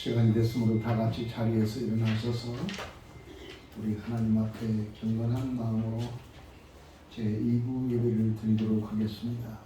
시간이 됐으므로 다 같이 자리에서 일어나셔서 우리 하나님 앞에 경건한 마음으로 제2부 예배를 드리도록 하겠습니다.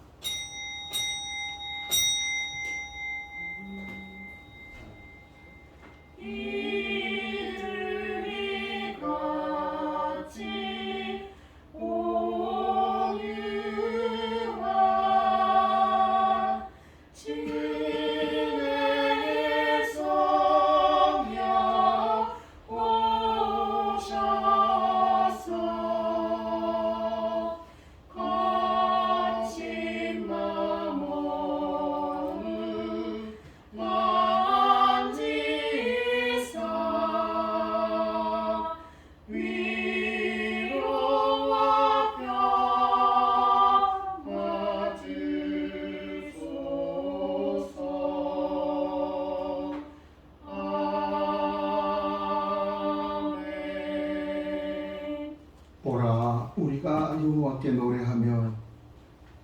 오라 우리가 여호와께 노래하며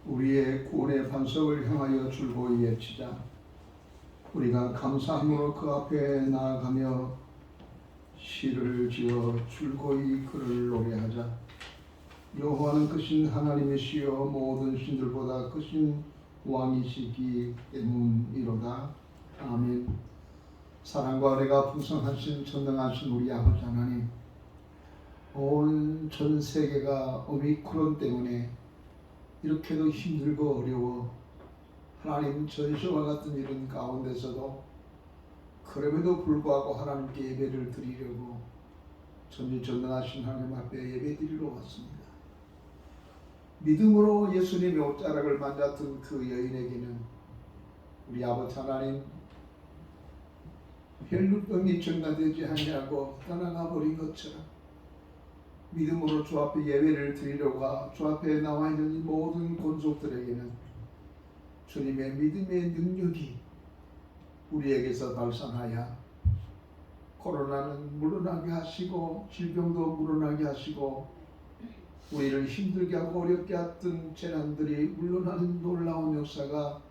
우리의 구원의 반석을 향하여 줄곧 외치자. 우리가 감사함으로 그 앞에 나아가며 시를 지어 줄곧 그를 노래하자. 여호와는 크신 하나님이시여 모든 신들보다 크신 왕이시기 때문이로다. 아멘. 사랑과 은혜가 풍성하신 전능하신 우리 아버지 하나님, 온 전 세계가 오미크론 때문에 이렇게도 힘들고 어려워 하나님 전시와 같은 이런 가운데서도 그럼에도 불구하고 하나님께 예배를 드리려고 전지전능하신 하나님 앞에 예배 드리러 왔습니다. 믿음으로 예수님의 옷자락을 만졌던 그 여인에게는 우리 아버지 하나님 혈육병이 전가되지 아니하고 떠나가 버린 것처럼 믿음으로 주 앞에 예배를 드리려고 주 앞에 나와 있는 이 모든 권속들에게는 주님의 믿음의 능력이 우리에게서 발산하여 코로나는 물러나게 하시고 질병도 물러나게 하시고 우리를 힘들게 하고 어렵게 했던 재난들이 물러나는 놀라운 역사가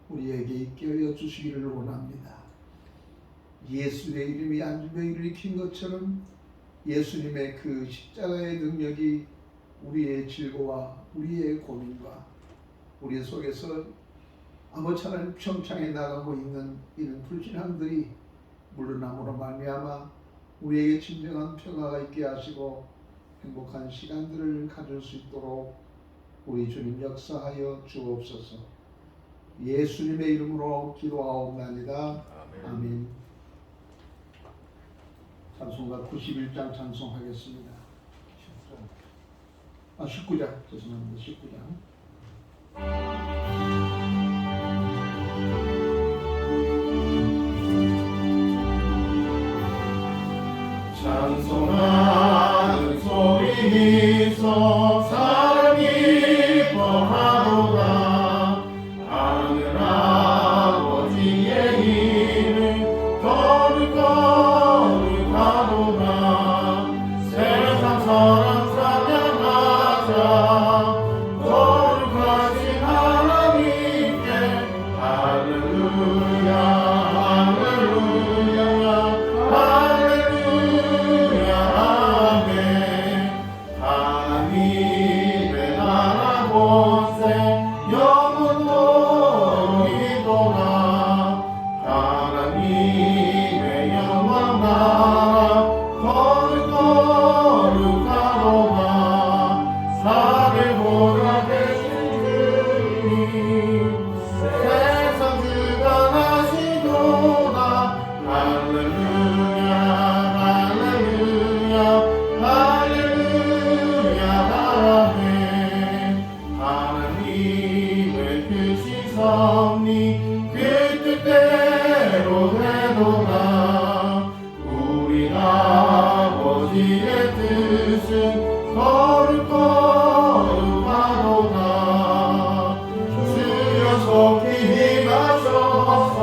우리에게 있게 하여 주시기를 원합니다. 예수의 이름이 안진병을 일으킨 것처럼 예수님의 그 십자가의 능력이 우리의 질고와 우리의 고민과 우리 속에서 아버지 하나님 평창에 나가고 있는 이런 불신앙들이 물러남으로 말미암아 우리에게 진정한 평화가 있게 하시고 행복한 시간들을 가질 수 있도록 우리 주님 역사하여 주옵소서. 예수님의 이름으로 기도하옵나이다. 아멘. 찬송가 91장 찬송하겠습니다. 19장 죄송합니다. 19장. 찬송하는 소리에서 사랑이 뻔하도다. 하늘 아버지의 이름 거룩하도다. 세상 사람 찬양하자. 거룩하신 하나님께 할렐루야 할렐루야 할렐루야 아멘. 하나님의 나라 권세 영원토록 이도다. 하나님의 영원 나라 거룩하도다. 사대보다 되신 주님 세상 주관하시도다. 할렐루야 할렐루야 할렐루야 아멘. 하나님의 크신 섭리 그 뜻대로 되도다. 우리 아버지의 뜻은 거룩하도다. 주여 속히 임하소서.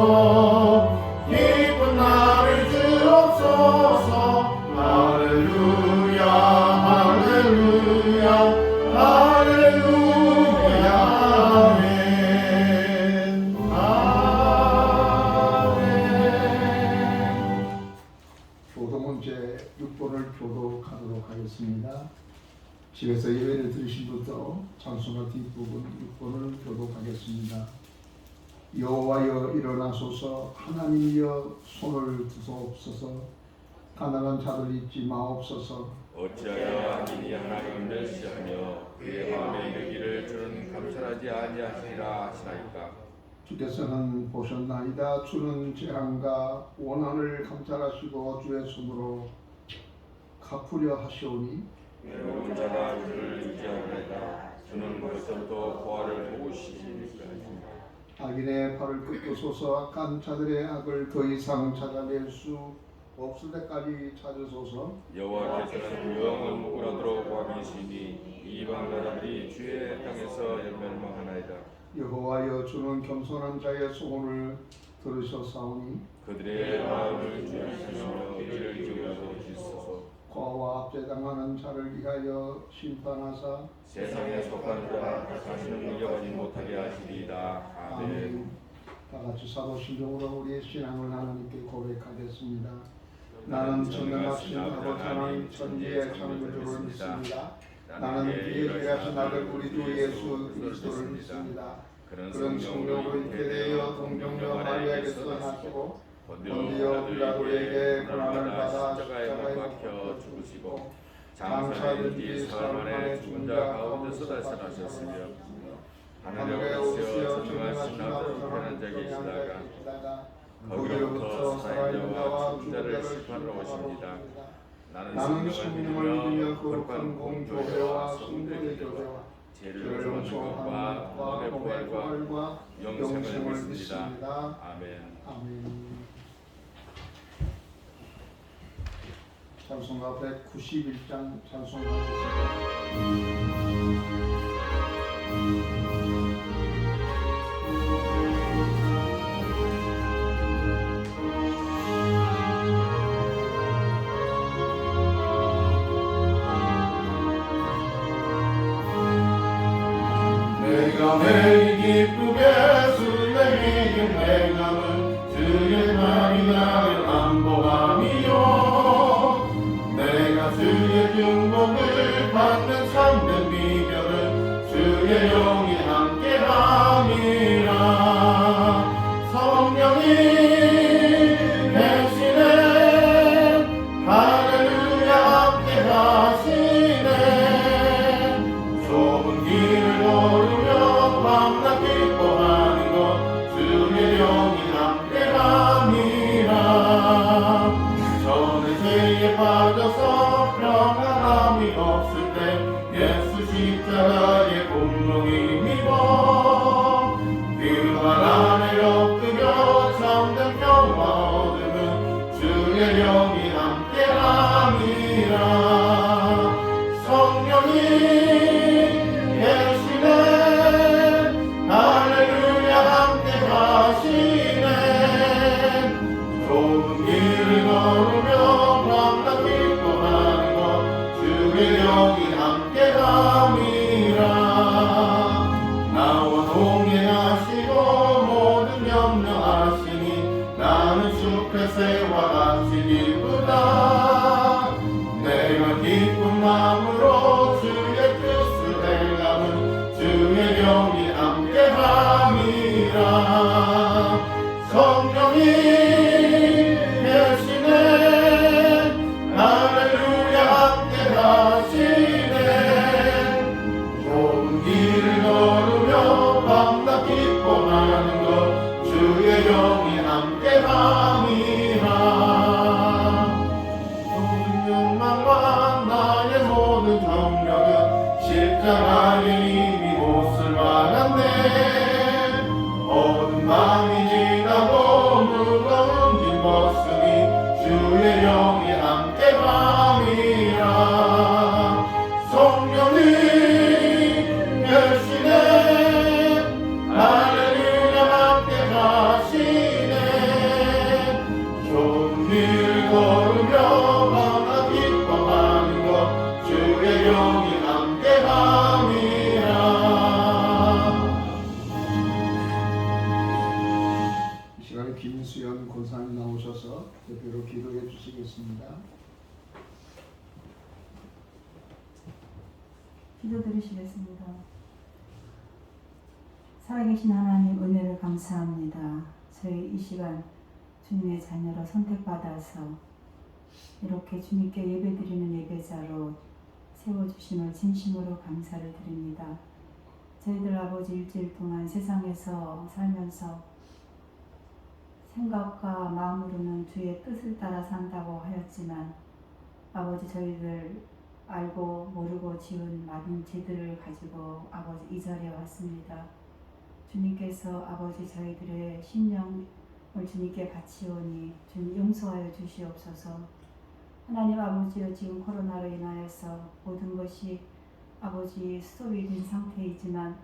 기쁜 날을 주옵소서. 할렐루야 할렐루야 할렐루야 아멘. 하겠습니다. 집에서 예배를 드리신 분도 찬송가 뒷부분 6번을 교독하겠습니다. 여호와여 일어나소서, 하나님이여 손을 드소옵소서, 가난한 자를 잊지 마옵소서. 어찌하여 악인이 하나님을 멸시하며 그의 마음에 이르기를 주는 감찰하지 아니하시리라 하시나이까. 주께서는 보셨나이다. 주는 재앙과 원한을 감찰하시고 주의 손으로 갚으려 하시오니 외로운 자가 주를 의지하나이다. 주는 벌써부터 보화를 보시니까. 악인의 발을 꺾으소서. 악한 자들의 악을 더 이상 찾아낼 수 없을 때까지 찾으소서. 여호와께서는 영을 묵으라도록 왕이시니 이방 나라들이 주의 땅에서 멸망하나이다. 여호와여 주는 겸손한 자의 소원을 들으셨사오니 그들의 마음을 주시며 이를 기울여주소서. 과와 압제당하는 자를 위하여 심판하사 세상에 속한 자 자신을 물려가지 못하게 하시리이다. 아멘. 다같이 사도신경으로 우리의 신앙을 하나님께 고백하겠습니다. 나는 전능하신 아버지 하나님 천지의 창조주를 믿습니다. 나는 그의 귀하신 아들 우리 주 예수 그리스도를 믿습니다. 그런 성령으로 잉태되어 동정녀 마리아에게서 나시고 본디오 빌라도에게 고난을 받아 십자가에 못 박혀 죽으시고 장사된 뒤 사흘 만에 죽은 자 가운데서 달살하셨으며 하늘에 오시어 전능하신 아버지 편한 자 계시다가 거기로부터 살아있는 자와 죽은 자를 심판하러 오십니다. 나는 성령을 믿으며 거룩한 공교회와 성도의 교회와 죄를 용서하는 것과 몸의 부활과 영생을 믿습니다. 아멘. 아멘. 찬송가 191장 찬송하겠습니다. 내가 매일 기쁘게 술래기는 내가는 주의 말이 나를 안보함이요 내가 주의 중복을 받는 참된 비결은 주의 영이 함께함이라 성령이 계시네 할렐루야 함께하시네 좁은 길을 걸으며 밤낮 기뻐하는 것 주의 영이 함께함이라 저는 죄에 빠져서 평안함이 없을 때 예수 십자가의 공로를 힘입어 그 말 안에 엮으며 참된 평화 얻으면 주의 영이 함께함이라 성령이 계시네 할렐루야 함께하시네 좁은 길을 걸으며 밤낮 기뻐하는 것 주의 영이 함께함이라 나와 동행하시고 모든 염려하시니 나는 숲에새와 같이 기쁘다 내가 기쁜 마음으로 주의 뜻을 행하는 주의 영이 함께함이라 성령이 계시네 할렐루야 함께하시네 좁은 길을 걸으며 밤낮 기뻐하는 것 주의 영이 함께함이라 모든 욕망과 나의 모든 정력은 십자가에 이미 못쓸 만한데 어두운 밤이 지나고 무거운 짐 벗으니 주의 영이 함께함이라 성령이 계시네 할렐루야 함께하시네 좁은 길을 걸으며 밤낮 기뻐하는 것 주의 영이 함께함이라 이 시간에 김수연 권사님 나오셔서 대표로 기도해 주시겠습니다. 기도 드리시겠습니다. 살아계신 하나님 은혜를 감사합니다. 저희 이 시간 주님의 자녀로 선택받아서 이렇게 주님께 예배드리는 예배자로 세워주심을 진심으로 감사를 드립니다. 저희들 아버지 일주일 동안 세상에서 살면서 생각과 마음으로는 주의 뜻을 따라 산다고 하였지만 아버지 저희들 알고 모르고 지은 많은 죄들을 가지고 아버지 이 자리에 왔습니다. 주님께서 아버지 저희들의 심령을 주님께 바치오니 주님 용서하여 주시옵소서. 하나님 아버지여 지금 코로나로 인하여서 모든 것이 아버지 스톱이 된 상태이지만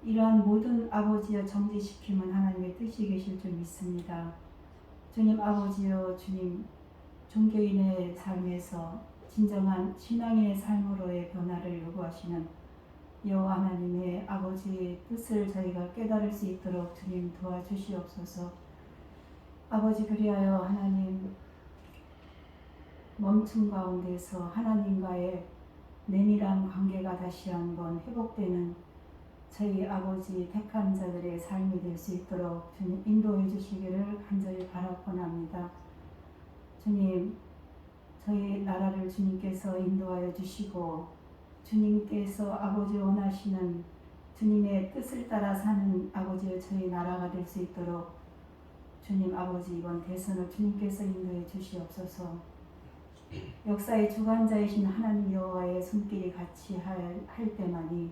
이러한 모든 아버지여 정지시킴은 하나님의 뜻이 계실 줄 믿습니다. 주님 아버지여 주님 종교인의 삶에서 진정한 신앙인의 삶으로의 변화를 요구하시는 여호와 하나님의 아버지의 뜻을 저희가 깨달을 수 있도록 주님 도와주시옵소서. 아버지 그리하여 하나님 멈춤 가운데서 하나님과의 내밀한 관계가 다시 한번 회복되는 저희 아버지 택한 자들의 삶이 될 수 있도록 주님 인도해 주시기를 간절히 바라옵나이다. 주님 저희 나라를 주님께서 인도하여 주시고 주님께서 아버지 원하시는 주님의 뜻을 따라 사는 아버지의 저희 나라가 될 수 있도록 주님 아버지 이번 대선을 주님께서 인도해 주시옵소서. 역사의 주관자이신 하나님 여호와의 손길이 같이 할 때만이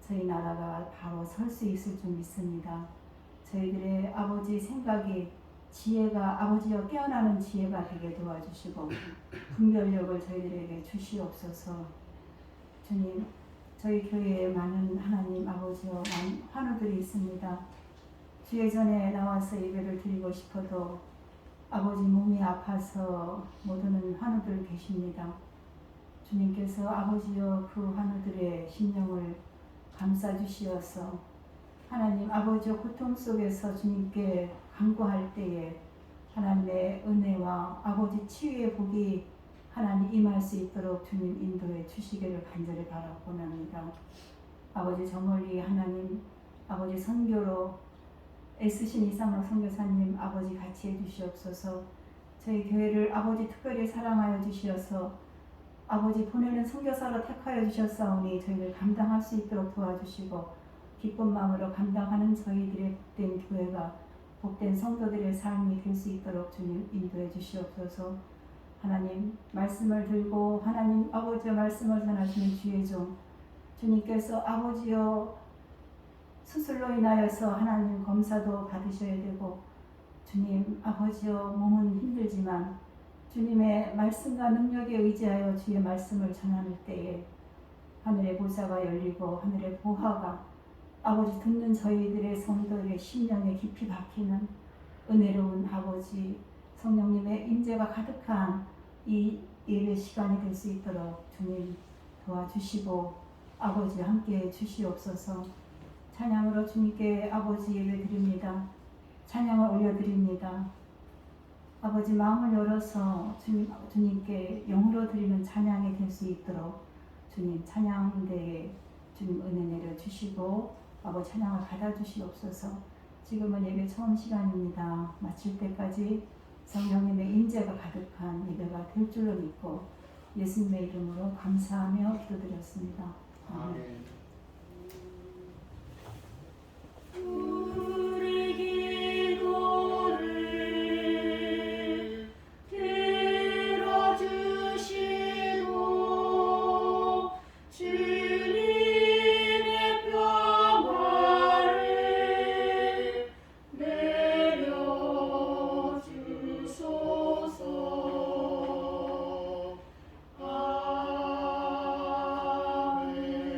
저희 나라가 바로 설 수 있을 줄 믿습니다. 저희들의 아버지 생각이 지혜가 아버지여 깨어나는 지혜가 되게 도와주시고 분별력을 저희들에게 주시옵소서. 주님 저희 교회에 많은 하나님 아버지여 많은 환우들이 있습니다. 주의 전에 나와서 예배를 드리고 싶어도 아버지 몸이 아파서 못 오는 환우들 계십니다. 주님께서 아버지여 그 환우들의 심령을 감싸주시어서 하나님 아버지의 고통 속에서 주님께 간구할 때에 하나님의 은혜와 아버지 치유의 복이 하나님 임할 수 있도록 주님 인도해 주시기를 간절히 바라옵나이다. 아버지 저 멀리 하나님 아버지 선교로 애쓰신 이상록 선교사님 아버지 같이 해주시옵소서. 저희 교회를 아버지 특별히 사랑하여 주시어서 아버지 보내는 선교사로 택하여 주셨사오니 저희를 감당할 수 있도록 도와주시고 기쁜 마음으로 감당하는 저희들의 복된 교회가 복된 성도들의 삶이 될 수 있도록 주님 인도해 주시옵소서. 하나님 말씀을 들고 하나님 아버지의 말씀을 전하시는 주의 종 주님께서 아버지여 수술로 인하여서 하나님 검사도 받으셔야 되고 주님 아버지여 몸은 힘들지만 주님의 말씀과 능력에 의지하여 주의 말씀을 전하는 때에 하늘의 보좌가 열리고 하늘의 보화가 아버지 듣는 저희들의 성도들의 심령에 깊이 박히는 은혜로운 아버지 성령님의 임재가 가득한 이 예배 시간이 될 수 있도록 주님 도와주시고 아버지 함께해 주시옵소서. 찬양으로 주님께 아버지 예배 드립니다. 찬양을 올려드립니다. 아버지 마음을 열어서 주님께 영으로 드리는 찬양이 될 수 있도록 주님 찬양대에 주님 은혜 내려 주시고 아버지 찬양을 받아주시옵소서. 지금은 예배 처음 시간입니다. 마칠 때까지 성령님의 임재가 가득한 예배가 될 줄로 믿고 예수님의 이름으로 감사하며 기도드렸습니다. 아멘. 우리 기도를 들어주시고 주님의 평화를 내려주소서.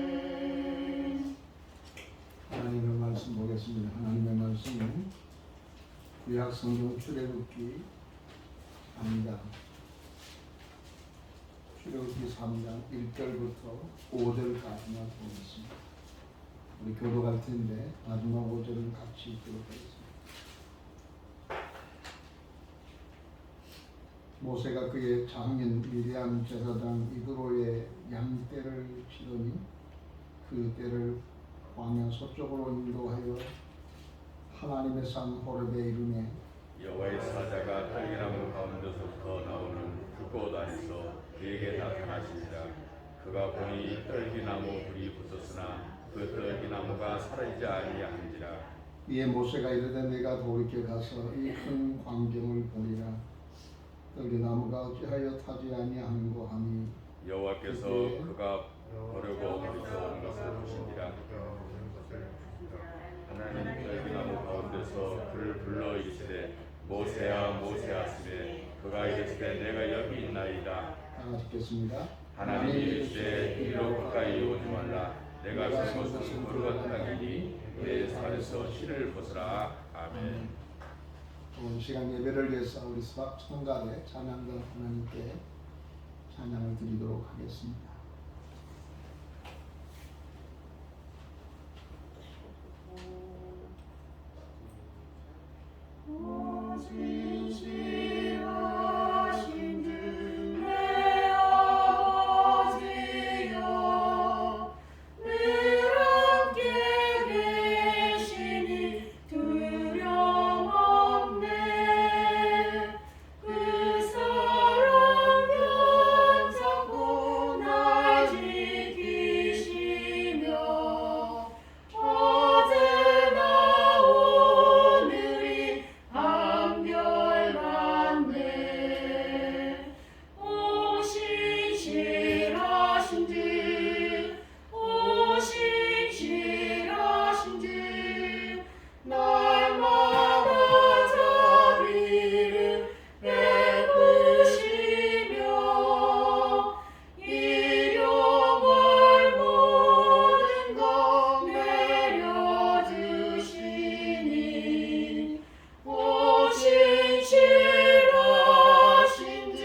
아멘. 하나님의 말씀 보겠습니다. 하나님의 말씀은 구약 성경 출애굽기 합니다. 출애굽기 3장 1절부터 5절까지만 보겠습니다. 우리 교도갈 텐데 마지막 5절을 같이 읽도록 하겠습니다. 모세가 그의 장인 미디안 제사장 이드로의 양떼를 치더니 그 떼를 광야 서쪽으로 인도하여 하나님의 산 호렙에 이르매 여호와의 사자가 딸기나무 가운데서부터 나오는 그 꽃 안에서 그에게 나타나시니라. 그가 보니 딸기나무 불이 붙었으나 그 딸기나무가 사라지지 아니한지라. 이에 모세가 이르되 내가 돌이켜 가서 이 큰 광경을 보리라. 떨기나무가 어찌하여 타지 아니하는고 하니 여호와께서 그가 보려고 돌이켜오는 것을 보시니라. 하나님 딸기나무 가운데서 그를 불러 이르시되 모세야 모세야 하시되 그가 이르시되 내가 여기 있나이다. 다 같이 읽겠습니다. 하나님이 이르시되 이리로 가까이 오지 말라. 내가 선 것은 거룩한 땅이니 내 살에서 실을 벗으라. 아멘. 오늘 시간 예배를 위해서 우리 성가대 찬양가 하나님께 찬양을 드리도록 하겠습니다. 진실하신 주 내 아버지여 늘 함께 계시니 두려움 없네. 그 사랑 연장고 날 지키시며 어제나 오늘이 한결같네. 오신실하신 주 오신실하신 주 날마다 자비를 베푸시며 일용할 모든 것 내려주시니 오신실하신 주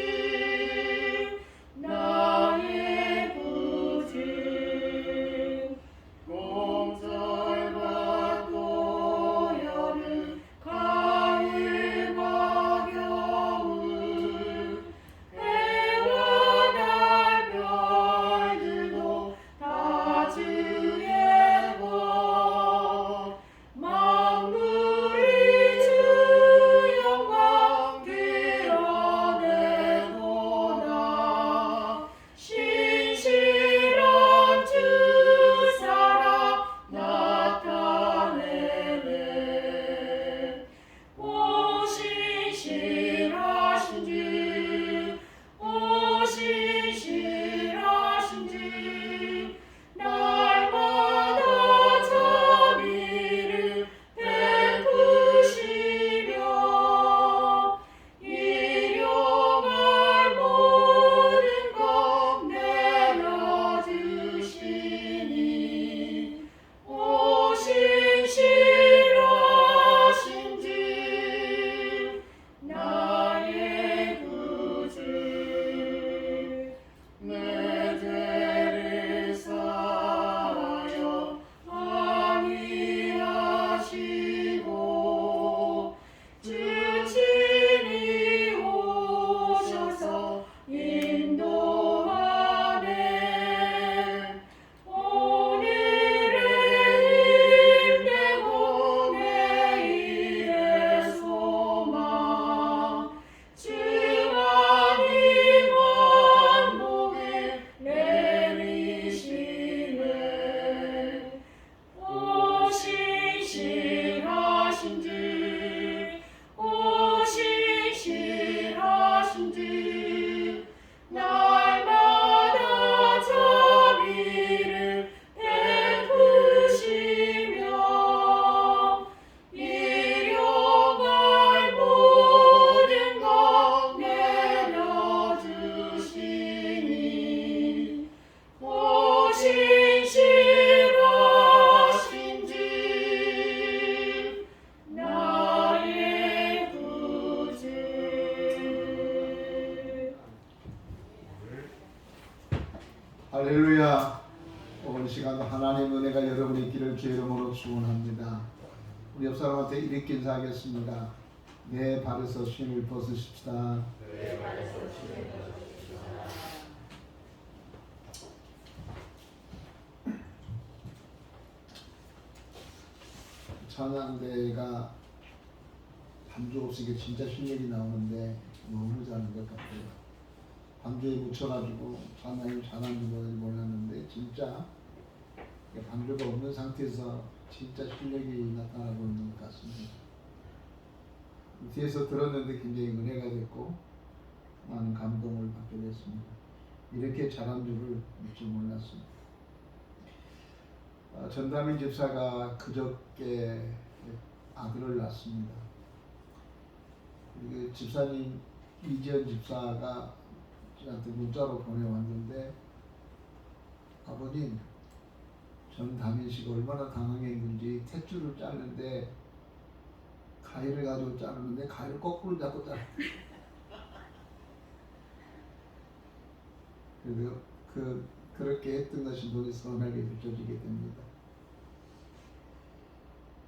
나의 구주 봄철과 여름 가을과 겨울 해와 달 별들도 다 주의 것 만물이 주 영광 드러내도다. 신실한 주 사랑 나타내네. 오신실하신 주 오신실하신 주 날마다 자비를 베푸시며 일용할 모든 것 내려주시니 오신실하신 주 나의 구주 내 죄를 사하여 항의하시고 주 친히 오셔서 인도하네. 오늘의 힘내고 내일의 소망 주 하나님 원복을 내리시네. 오신실하신 주 오신실하신 주 날마다 자비를 베푸시며 일용할 모든 것 내려주시니 오신실하신 주 나의 구주. 할렐루야. 오늘 시간 하나님 은혜가 여러분의 길을 주의 이름으로 축원합니다. 우리 옆 사람한테 이렇게 인사하겠습니다. 내 발에서 신을 벗으십시다. 찬양대가 반주 없이 진짜 실력이 나오는데 너무 잘하는 것 같아요. 반주에 묻혀가지고 찬양이 잘하는 걸 몰랐는데 진짜 반주가 없는 상태에서 진짜 실력이 나타나고 있는 것 같습니다. 뒤에서 들었는데 굉장히 은혜가 됐고 많은 감동을 받게 됐습니다. 이렇게 잘한 줄을 미처 몰랐습니다. 전담인 집사가 그저께 아들을 낳았습니다. 그리고 집사님 이지연 집사가 저한테 문자로 보내왔는데, 아버님, 전담인 씨가 얼마나 당황했는지 탯줄을 자르는데 가위를 가지고 자르는데 가위를 거꾸로 잡고 자르. 그래서 그렇게 했던 것이 눈에 선하게 비춰지게 됩니다.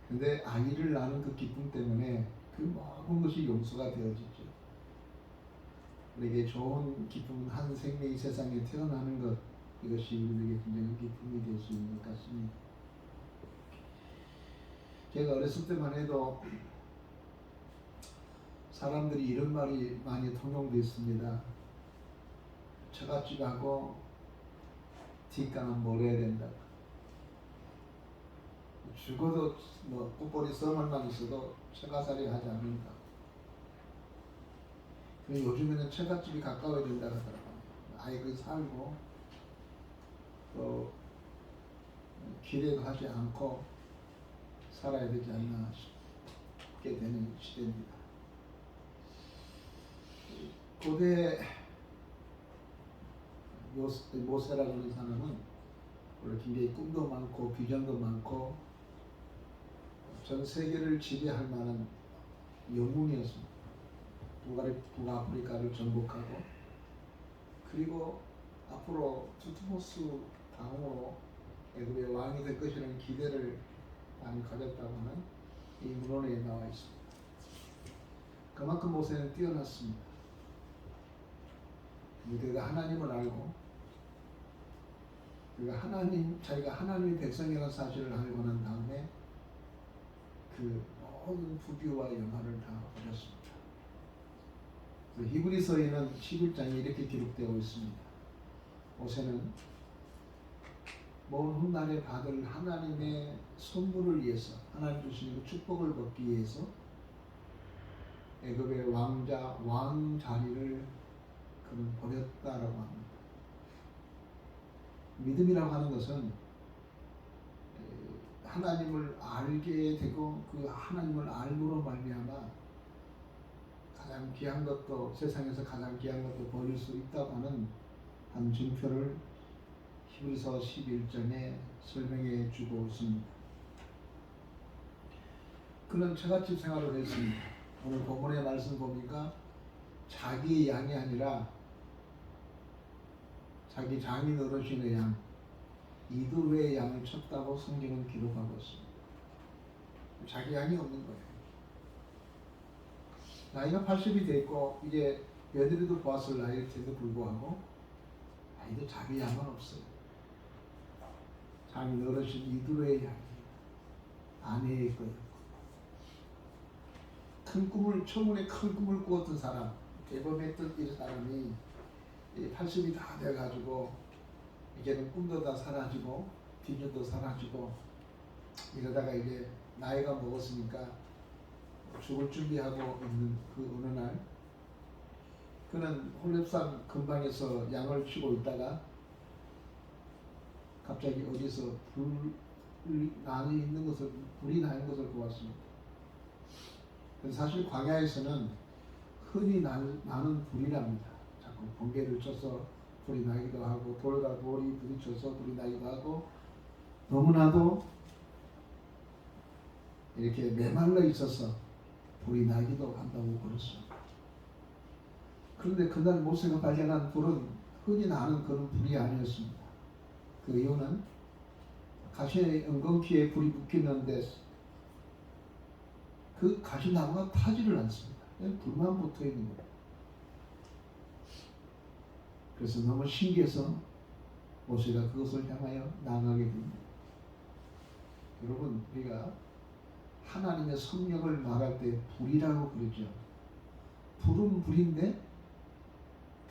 근데 아이를 낳는 그 기쁨 때문에 그 모든 것이 용서가 되어지죠. 우리에게 좋은 기쁨은 한 생명이 세상에 태어나는 것, 이것이 우리에게 굉장히 기쁨이 될 수 있는 것 같습니다. 제가 어렸을 때만 해도 사람들이 이런 말이 많이 통용됐습니다. 처갓집하고 뒷간은 몰아야 된다. 죽어도 뭐 꽃보리 썰물만 있어도 처가살이 하지 않는다. 근데 요즘에는 처갓집이 가까워야 된다 하더라고요. 아예 그 살고 또 기대도 하지 않고 살아야 되지 않나 싶게 되는 시대입니다. 고대 모세라고 하는 사람은 원래 굉장히 꿈도 많고 비전도 많고 전 세계를 지배할 만한 영웅이었습니다. 북아프리카를 정복하고, 그리고 앞으로 투트모스 다음으로 애굽의 왕이 될 것이라는 기대를 많이 가졌다고 하는 이 문헌에 나와 있습니다. 그만큼 모세는 뛰어났습니다. 그가 하나님을 알고, 자기가 하나님의 백성이라는 사실을 알고 난 다음에 그 모든 부귀와 영화를 다 버렸습니다. 히브리서에는 11장에 이렇게 기록되어 있습니다. 모세는 먼 훗날에 받을 하나님의 선물을 위해서, 하나님 주시는 축복을 받기 위해서 애굽의 왕 자리를 그는 버렸다라고 합니다. 믿음이라고 하는 것은 하나님을 알게 되고 그 하나님을 알므로 말미암아 가장 귀한 것도, 세상에서 가장 귀한 것도 버릴 수 있다고 하는 한 증표를 히브리서 11장에 설명해 주고 있습니다. 그는 처갓집 생활을 했습니다. 오늘 본문의 말씀 보니까 자기 양이 아니라 자기 장인 어르신의 양, 이두의 양을 쳤다고 성경은 기록하고 있습니다. 자기 양이 없는 거예요. 나이가 80이 됐고 이제 며느리도 보았을 나이일 텐데 불구하고 아이도 자기 양은 없어요. 장인 어르신 이두의 양이 아내의 거예요. 처음에 큰 꿈을 꾸었던 사람, 대범했던 이 사람이 80이 다 돼가지고 이제는 꿈도 다 사라지고 비전도 사라지고 이러다가 이제 나이가 먹었으니까 죽을 준비하고 있는 그 어느 날, 그는 홀렙산 근방에서 양을 치고 있다가 갑자기 어디서 불이 나는 것을 보았습니다. 사실 광야에서는 흔히 나는 불이랍니다. 자꾸 번개를 쳐서 불이 나기도 하고 돌이 부딪혀서 불이 나기도 하고, 너무나도 이렇게 메말라 있어서 불이 나기도 한다고 그랬습니다. 그런데 그날 모세가 발견한 불은 흔히 나는 그런 불이 아니었습니다. 그 이유는 가시의 엉겅퀴에 불이 붙기는데 그 가시나무가 타지를 않습니다. 그냥 불만 붙어 있는 거예요. 그래서 너무 신기해서 모세가 그것을 향하여 나가게 됩니다. 여러분, 우리가 하나님의 성령을 말할 때 불이라고 그러죠. 불은 불인데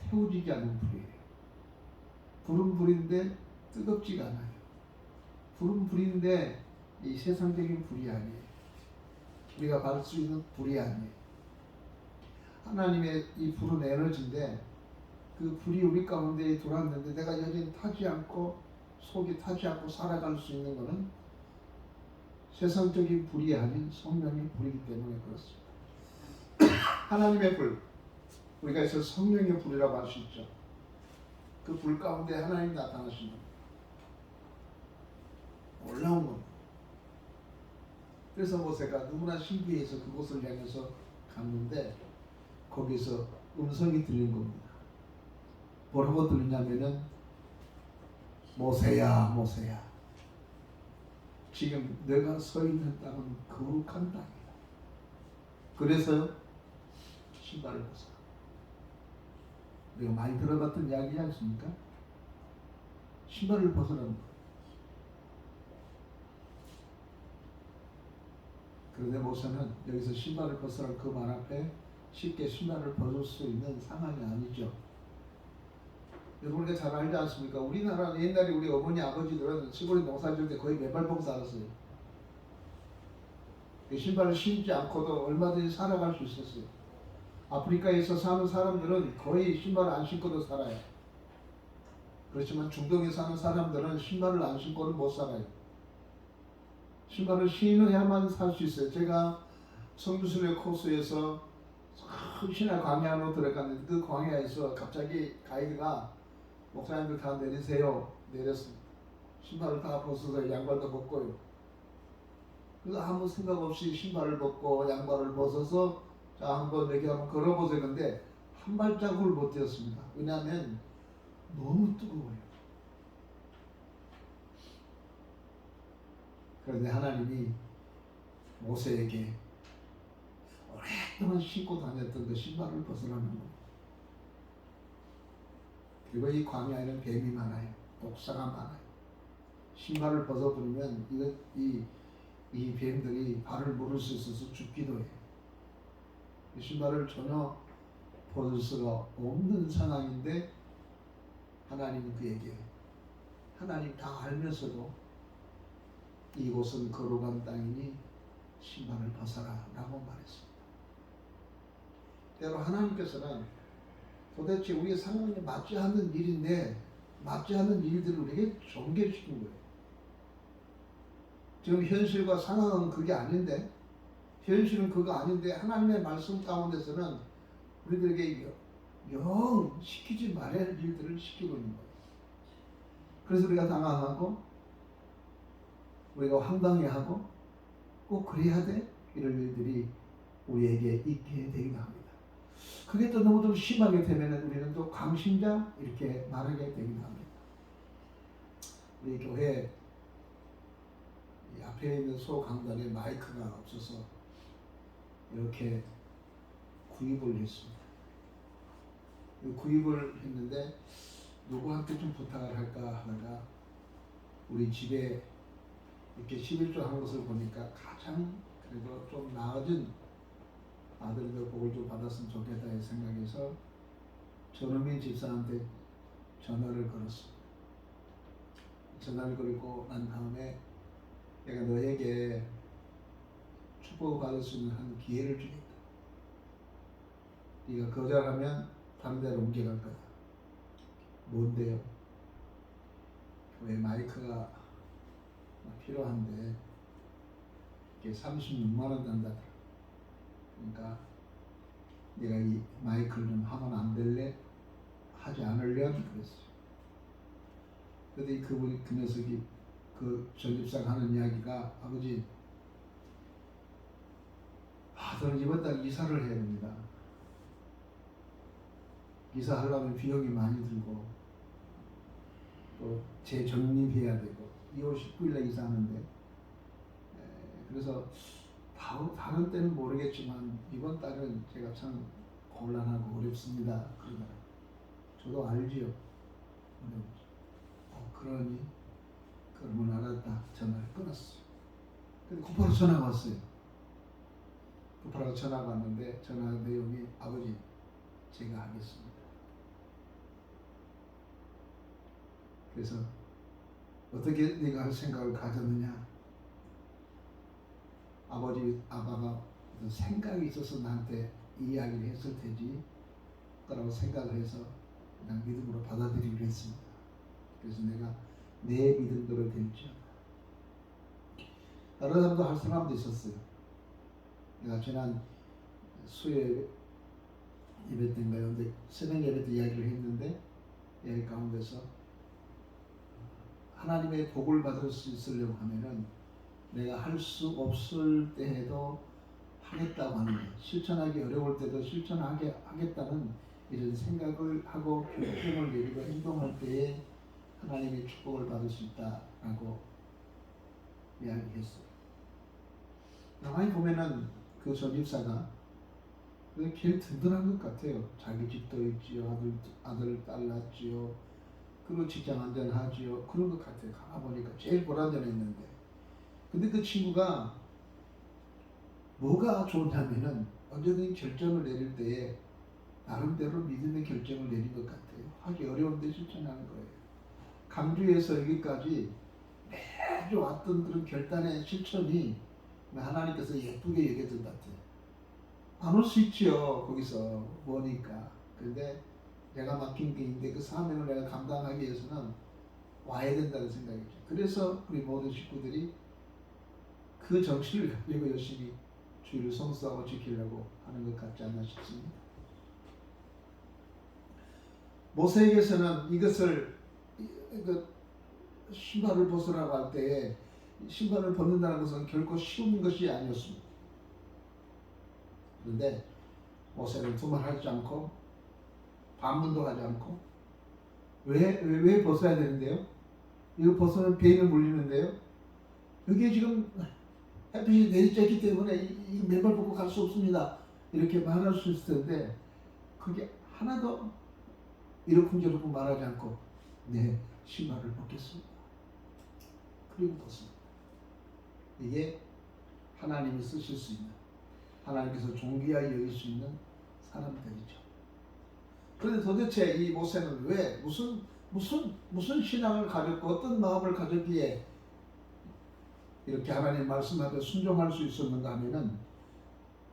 태워지지 않는 불이에요. 불은 불인데 뜨겁지가 않아요. 불은 불인데 이 세상적인 불이 아니에요. 우리가 받을 수 있는 불이 아니에요. 하나님의 이 불은 에너지인데 그 불이 우리 가운데 들어왔는데 내가 여전히 타지 않고 속이 타지 않고 살아갈 수 있는 것은 세상적인 불이 아닌 성령의 불이기 때문에 그렇습니다. 하나님의 불, 우리가 해서 성령의 불이라고 할 수 있죠. 그 불 가운데 하나님이 나타나신 겁니다. 놀라운 겁니다. 그래서 모세가 너무나 신기해서 그곳을 향해서 갔는데 거기서 음성이 들린 겁니다. 뭐라고 들리냐면은 모세야 모세야, 지금 내가 서 있는 땅은 거룩한 땅이다. 그래서 신발을 벗어. 우리가 많이 들어봤던 이야기지 않습니까? 신발을 벗으라는 거예요. 그런데 모세는 여기서 신발을 벗으라는 그 말 앞에 쉽게 신발을 벗을 수 있는 상황이 아니죠. 여러분, 우리가 잘 알지 않습니까? 우리나라는 옛날에 우리 어머니 아버지들은 시골에 농사 지을 때 거의 맨발 벗고 살았어요. 신발을 신지 않고도 얼마든지 살아갈 수 있었어요. 아프리카에서 사는 사람들은 거의 신발을 안 신고도 살아요. 그렇지만 중동에 사는 사람들은 신발을 안 신고는 못 살아요. 신발을 신어야만 살 수 있어요. 제가 성주순례 코스에서 신화 광야로 들어갔는데 그 광야에서 갑자기 가이드가 목사님들 다 내리세요. 내렸습니다. 신발을 다 벗어서 양발도 벗고요. 그래서 아무 생각 없이 신발을 벗고 양발을 벗어서 자 한번 이렇게 한번 걸어보세요. 근데 한 발자국을 못 뛰었습니다. 왜냐하면 너무 뜨거워요. 그런데 하나님이 모세에게 오랫동안 신고 다녔던 그 신발을 벗으라는 겁니다. 그리고 이 광야에는 뱀이 많아요. 독사가 많아요. 신발을 벗어버리면 이 뱀들이 발을 물을 수 있어서 죽기도 해요. 신발을 전혀 벗을 수가 없는 상황인데 하나님은 그에게, 하나님 다 알면서도 이곳은 거룩한 땅이니 신발을 벗어라 라고 말했습니다. 때로 하나님께서는 도대체 우리의 상황에 맞지 않는 일인데 맞지 않는 일들을 우리에게 전개시킨 거예요. 지금 현실과 상황은 그게 아닌데, 현실은 그거 아닌데 하나님의 말씀 가운데서는 우리들에게 영 시키지 말아야 할 일들을 시키고 있는 거예요. 그래서 우리가 당황하고 우리가 황당해하고 꼭 그래야 돼? 이런 일들이 우리에게 있게 되기도 합니다. 그게 또 너무 좀 심하게 되면 우리는 또 광신자 이렇게 말하게 되기도 합니다. 우리 교회 앞에 있는 소강단에 마이크가 없어서 이렇게 구입을 했습니다. 구입을 했는데 누구한테 좀 부탁을 할까 하다가 우리 집에 이렇게 11조 한 것을 보니까 가장 그래도 좀 나아진 아들들 복을 좀 받았으면 좋겠다 이 생각에서 전우민 집사한테 전화를 걸었습니다. 전화를 걸고 난 다음에 내가 너에게 축복을 받을 수 있는 한 기회를 주겠다. 네가 거절하면 다른 데로 옮겨갈 거다. 뭔데요? 교회 마이크가 필요한데 이게 36만 원 단다더라. 그러니까 내가 이 마이크를 좀 하면 안 될래? 하지 않으련? 그랬어요. 그런데 그분이, 그 녀석이 그 전집사가 하는 이야기가 아버지, 저는 이번 달 이사를 해야 됩니다. 이사하려면 비용이 많이 들고 또 재정립해야 되고 2월 19일에 이사하는데 그래서 다른 때는 모르겠지만 이번 달은 제가 참 곤란하고 어렵습니다. 그러더라고요. 저도 알지요. 그러니 그러면 알았다. 전화를 끊었어요. 근데 곧바로 전화가 왔어요. 곧바로 전화가 왔는데 전화 내용이 아버지 제가 하겠습니다. 그래서 어떻게 네가 할 생각을 가졌느냐? 아빠가 무슨 생각이 있어서 나한테 이야기를 했을 테지 그라고 생각을 해서 그냥 믿음으로 받아들이기로 했습니다. 그래서 내가 내 믿음대로 될지어다. 다른 사람도 할 사람도 있었어요. 내가 지난 수요 예배 때인가요? 근데 새벽 예배 때 이야기를 했는데 이야기 가운데서 하나님의 복을 받을 수 있으려고 하면은 내가 할 수 없을 때에도 하겠다고 하는 거예요. 실천하기 어려울 때도 하겠다는 이런 생각을 하고 결정을 내리고 행동할 때에 하나님의 축복을 받을 수 있다라고 이야기했어요. 가만히 보면은 그 전집사가 길 든든한 것 같아요. 자기 집도 있지요, 아들 딸 낳지요, 그리고 직장 안전하지요. 그런 것 같아요. 가보니까 제일 불안전했는데, 근데 그 친구가 뭐가 좋냐면은 언제든 결정을 내릴 때에 나름대로 믿음의 결정을 내린 것 같아요. 하기 어려운데 실천하는 거예요. 강주에서 여기까지 매주 왔던 그런 결단의 실천이 하나님께서 예쁘게 여겨진 것 같아요. 안 올 수 있지요. 거기서 뭐니까. 근데 내가 맡긴 게 있는데 그 사명을 내가 감당하기 위해서는 와야 된다는 생각이죠. 그래서 우리 모든 식구들이 그 정신을 가지고 열심히 주의를 성수하고 지키려고 하는 것 같지 않나 싶습니다. 모세에게서는 이것을 신발을 벗으라고 할 때에 신발을 벗는다는 것은 결코 쉬운 것이 아니었습니다. 그런데 모세는 두말하지 않고 반문도 하지 않고 왜 벗어야 되는데요? 이거 벗으면 베인을 물리는데요? 여기에 지금 햇빛이 내리쬐기 때문에 이 맨발 벗고 갈 수 없습니다. 이렇게 말할 수 있을 텐데 그게 하나도 이러쿵저러쿵 말하지 않고 네, 신발을 벗겠습니다. 그리고 벗습니다. 이게 하나님이 쓰실 수 있는, 하나님께서 존귀하게 여길 수 있는 사람들이죠. 그런데 도대체 이 모세는 왜 무슨 신앙을 가졌고 어떤 마음을 가졌기에 이렇게 하나님 말씀하되 순종할 수 있었는가 하면은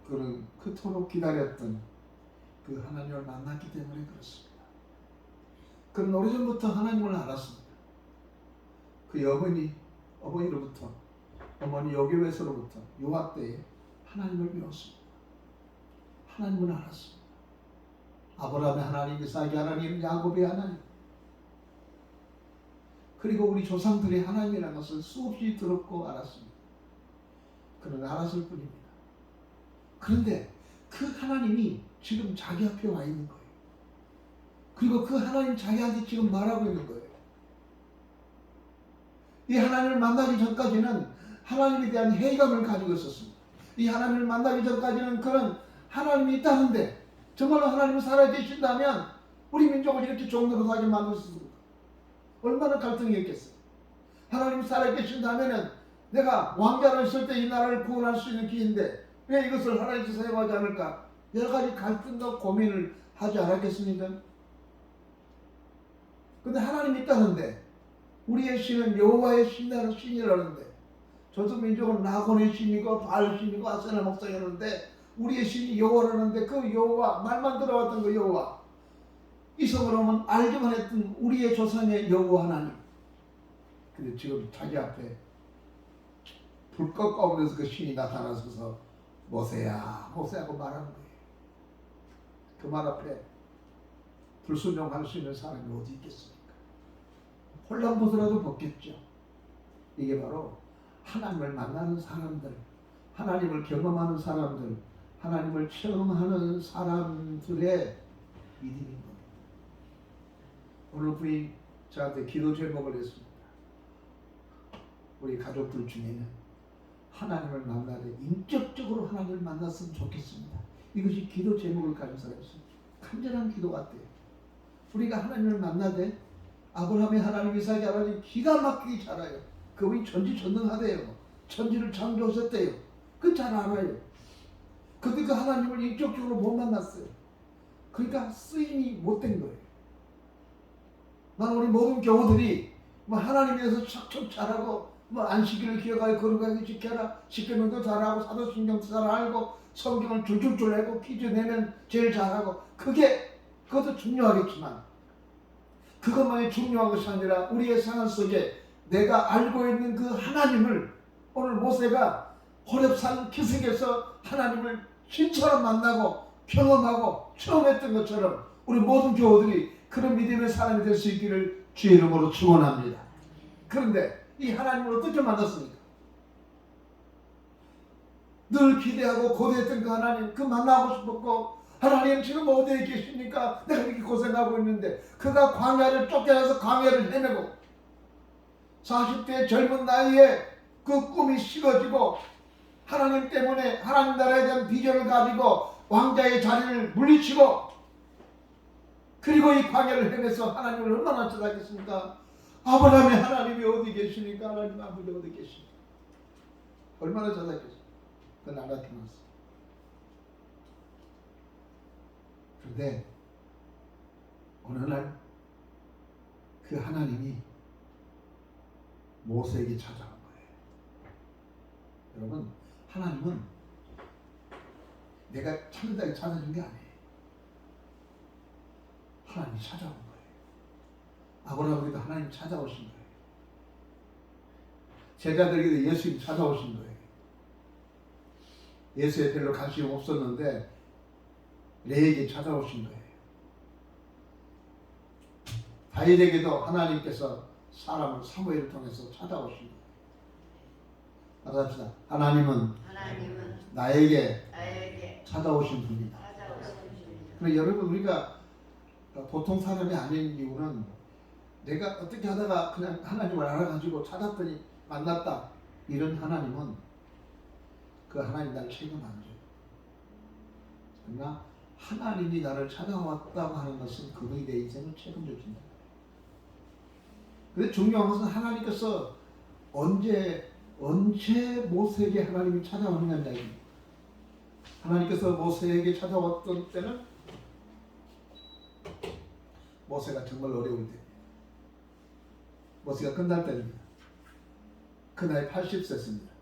그는 그토록 기다렸던 그 하나님을 만났기 때문에 그렇습니다. 그는 오래전부터 하나님을 알았습니다. 그 어머니로부터 어머니 여교에서로부터 유학 때에 하나님을 배웠습니다. 하나님을 알았습니다. 아브라함의 하나님, 이삭의 하나님, 야곱의 하나님, 그리고 우리 조상들의 하나님이라는 것을 수없이 들었고 알았습니다. 그는 알았을 뿐입니다. 그런데 그 하나님이 지금 자기 앞에 와 있는 거예요. 그리고 그 하나님 자기한테 지금 말하고 있는 거예요. 이 하나님을 만나기 전까지는 하나님에 대한 회의감을 가지고 있었습니다. 이 하나님을 만나기 전까지는 그런 하나님이 있다는데 정말로 하나님이 살아계신다면 우리 민족을 이렇게 종노릇하게 만들 수 있습니다. 얼마나 갈등이 있겠어요. 하나님이 살아계신다면 내가 왕자로 있을 때 이 나라를 구원할 수 있는 기회인데 왜 이것을 하나님께서 사용하지 않을까? 여러 가지 갈등과 고민을 하지 않았겠습니까? 근데 하나님이 있다는데 우리의 신은 여호와의 신이라는데 저쪽 민족은 나곤의 신이고 바알 신이고 아세나 목사였는데 우리의 신이 여호와라는데 그 여호와 말만 들어왔던 그 여호와 이성으로는 알기만 했던 우리의 조상의 여호와 하나님. 근데 지금 자기 앞에 불꽃 가운데서 그 신이 나타나서서 모세야 모세하고 말하는 거예요. 그 말 앞에 불순종할 수 있는 사람이 어디 있겠습니까? 홀랑벗으라도 벗겠죠. 이게 바로 하나님을 만나는 사람들, 하나님을 경험하는 사람들, 하나님을 체험하는 사람들의 믿음인 겁니다. 오늘 부인 저한테 기도 제목을 했습니다. 우리 가족들 중에는 하나님을 만나되 인격적으로 하나님을 만났으면 좋겠습니다. 이것이 기도 제목을 가진 사람이 있어요. 간절한 기도 같아요. 우리가 하나님을 만나되 아브라함의 하나님, 이삭의 하나님 기가 막히게 잘 알아요. 그분이 전지전능하대요. 천지를 창조하셨대요. 그건 잘 알아요. 근데 그 하나님을 인격적으로 못 만났어요. 그러니까 쓰임이 못된 거예요. 난 우리 모든 교우들이 뭐 하나님에서 척척 잘하고 뭐 안식일을 기억하여 거룩하게 지켜라, 십계명도 잘하고 사도신경도 잘 알고 성경을 줄줄줄 알고 퀴즈 내면 제일 잘하고 그것도 중요하겠지만 그것만이 중요한 것이 아니라 우리의 생활 속에 내가 알고 있는 그 하나님을 오늘 모세가 호렙산 기슭에서 하나님을 신처럼 만나고 경험하고 처음 했던 것처럼 우리 모든 교우들이 그런 믿음의 사람이 될 수 있기를 주의 이름으로 축원합니다. 그런데 이 하나님을 어떻게 만났습니까? 늘 기대하고 고대했던 그 하나님, 그 만나고 싶었고 하나님 지금 어디에 계십니까? 내가 이렇게 고생하고 있는데 그가 광야를 쫓겨나서 광야를 헤매고 40대 젊은 나이에 그 꿈이 식어지고 하나님 때문에 하나님 나라에 대한 비전을 가지고 왕자의 자리를 물리치고 그리고 이 광야를 헤매서 하나님을 얼마나 찾아겠습니까? 아브라함의 하나님이 어디 계십니까? 하나님 아버지 어디 계십니까? 얼마나 찾아겠습니까? 그건 안 나타났어. 그런데 어느 날 그 하나님이 모세에게 찾아온 거예요. 여러분, 하나님은 내가 찾는다고 찾아준 게 아니에요. 하나님이 찾아온 거예요. 아브라함에게도 하나님 찾아오신 거예요. 제자들에게도 예수님 찾아오신 거예요. 예수에 별로 관심이 없었는데 레에게 찾아오신 거예요. 다윗에게도 하나님께서 사람을 사무엘을 통해서 찾아오신 거예요. 말합시다. 하나님은 나에게 찾아오신 분이다. 그런데 여러분, 우리가 보통 사람이 아닌 이유는 내가 어떻게 하다가 그냥 하나님을 알아가지고 찾았더니 만났다. 이런 하나님은 그 하나님 나를 책임 안 줘요. 그러나 하나님이 나를 찾아왔다고 하는 것은 그분이 내 인생을 책임져 준다. 근데 중요한 것은 하나님께서 언제 모세에게 하나님이 찾아오느냐는 얘기입니다. 하나님께서 모세에게 찾아왔던 때는 모세가 정말 어려울 때입니다. 모세가 끝날 때입니다. 그 나이 80세입니다.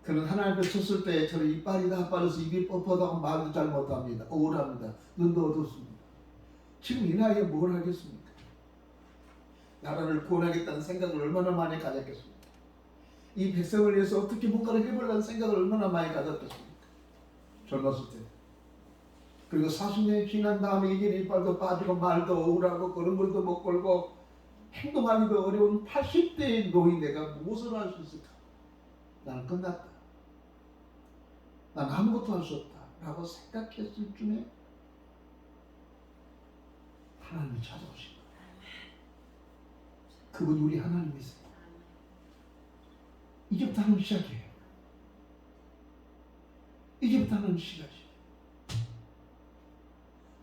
그는 하나님 앞에 섰을 때 저는 이빨이 다 빠져서 입이 뻣뻣하고 말도 잘 못합니다. 우울합니다. 눈도 어둡습니다. 지금 이 나이에 뭘 하겠습니까? 나라를 구원하겠다는 생각을 얼마나 많이 가졌겠습니까? 이 백성을 위해서 어떻게 뭔가를 해보려는 생각을 얼마나 많이 가졌겠습니까? 젊었을 때. 그리고 40년이 지난 다음에 이제 이빨도 빠지고 말도 우울하고 걸음걸이도 못 걸고 행동하기도 어려운 80대의 노인 내가 무엇을 할 수 있을까? 나는 끝났다. 난 아무것도 할 수 없다. 라고 생각했을 쯤에 하나님이 찾아오신 거예요. 그분이 우리 하나님이세요. 이제부터 하는 시작이에요. 이제부터 하는 시작이에요.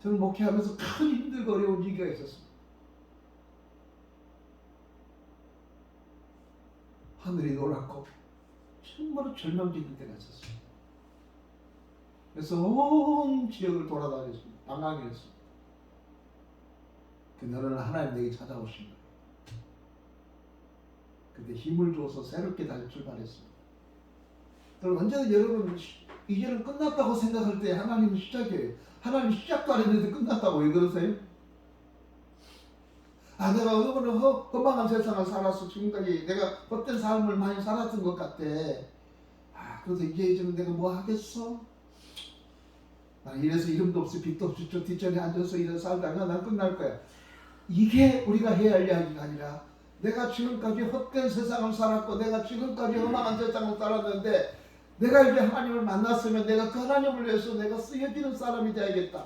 저는 목회하면서 큰 힘들고 어려운 시기가 있었습니다. 하늘이 노랗고 정말로 절망적인 때가 있었어요. 그래서 온 지역을 돌아다녔습니다. 방황했습니다. 그날은 하나님 내게 찾아오신 거예요. 그때 힘을 줘서 새롭게 다시 출발했습니다. 그럼 언제나 여러분 이제는 끝났다고 생각할 때 하나님은 시작이에요. 하나님 시작도 안 했는데 끝났다고 왜 그러세요? 내가 너무나 허망한 세상을 살았어. 지금까지 내가 헛된 삶을 많이 살았던 것 같아. 그래서 이제는 내가 뭐 하겠어? 난 이래서 이름도 없이 빚도 없이 저 뒷전에 앉아서 이래 살다가 난 끝날 거야. 이게 우리가 해야 할 이야기가 아니라 내가 지금까지 헛된 세상을 살았고 내가 지금까지 허망한 세상을 살았는데 내가 이제 하나님을 만났으면 내가 그 하나님을 위해서 내가 쓰여지는 사람이 되야겠다.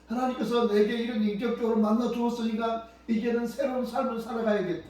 하나님께서 내게 이런 인격적으로 만나 주었으니까 이제는 새로운 삶을 살아가야겠다.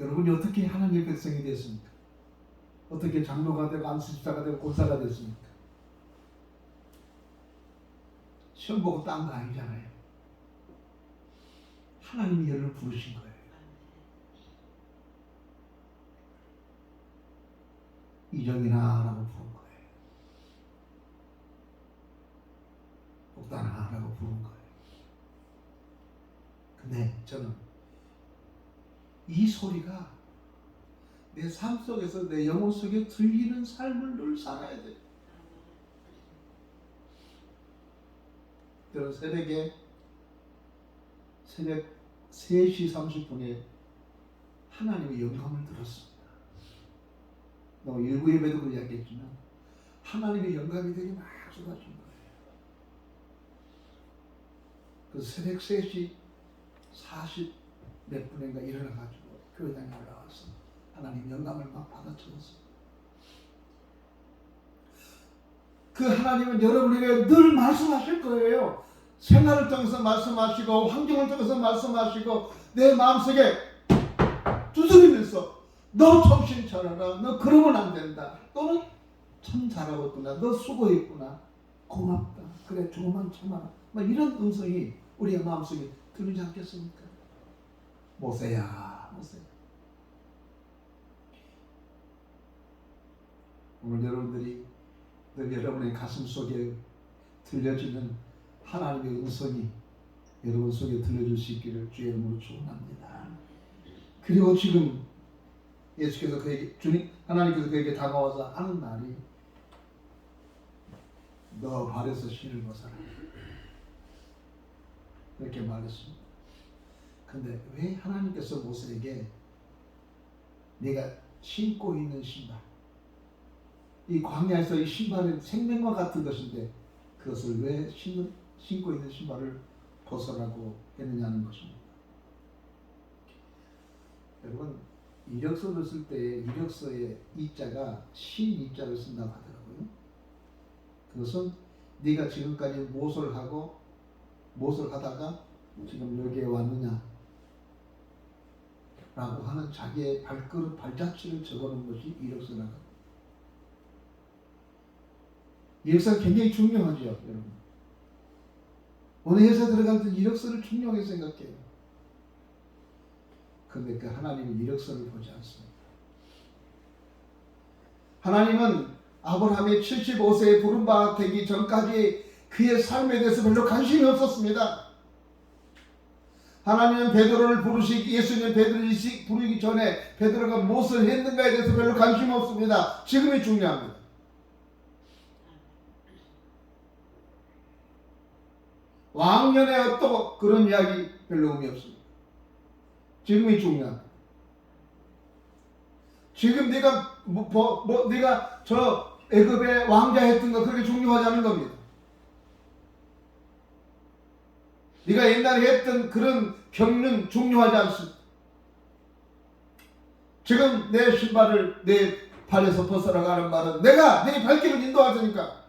여러분이 어떻게 하나님의 백성이 됐습니까? 어떻게 장로가 되고 안수집사가 되고 권사가 됐습니까? 시험 보고 딴 거 아니잖아요. 하나님이 여러분을 부르신 거예요. 이정이나라고 부른 거예요. 복단아라고 부른 거예요. 근데 저는 이 소리가 내 삶 속에서 내 영혼 속에 들리는 삶을 늘 살아야 돼요. 저는 새벽 3시 30분에 하나님의 영감을 들었습니다. 너 일부 예배도 그 이야기했지만 하나님의 영감이 되게 막 쏟아진 거예요. 그 새벽 3시 40 몇 분인가 일어나가지고 교회당에 올라와서 하나님 영감을 막 받아들였어요. 그 하나님은 여러분에게 늘 말씀하실 거예요. 생활을 통해서 말씀하시고 환경을 통해서 말씀하시고 내 마음속에 두드리면서 너 정신 차려라. 너 그러면 안 된다. 너는 참 잘하고 있구나. 너 수고했구나. 고맙다. 그래 조금만 참아라. 막 이런 음성이 우리의 마음속에 들리지 않겠습니까? 모세야, 모세야. 오늘 여러분들이 늘 여러분의 가슴 속에 들려지는 하나님의 음성이 여러분 속에 들려줄 수 있기를 주의 이름으로 축원합니다. 그리고 지금 예수께서 하나님께서 그에게 다가와서 하는 말이 너 발에서 신을 벗어라. 이렇게 말했습니다. 근데 왜 하나님께서 모세에게 네가 신고 있는 신발, 이 광야에서 이 신발은 생명과 같은 것인데 그것을 왜 신고 있는 신발을 벗으라고 했느냐는 것입니다. 여러분 이력서를 쓸 때 이력서에 이자가 신이자를 쓴다고 하더라고요. 그것은 네가 지금까지 무엇을 하다가 지금 여기에 왔느냐 라고 하는 자기의 발자취를 적어놓은 것이 이력서라고 합니다. 이력서가 굉장히 중요하죠, 여러분. 어느 회사 들어갈 때 이력서를 중요하게 생각해요. 그런데 그 하나님은 이력서를 보지 않습니다. 하나님은 아브라함이 75세에 부름받아 되기 전까지 그의 삶에 대해서 별로 관심이 없었습니다. 하나님은 베드로를 예수님 베드로를 부르기 전에 베드로가 무엇을 했는가에 대해서 별로 관심이 없습니다. 지금이 중요합니다. 왕년에 어떤 그런 이야기 별로 의미 없습니다. 지금이 중요합니다. 지금 네가 네가 저 애굽의 왕자 했던 거 그렇게 중요하지 않은 겁니다. 네가 옛날에 했던 그런 경륜 중요하지 않습니다. 지금 내 신발을 내 발에서 벗어나가는 말은 내가 네 발길을 인도할 테니까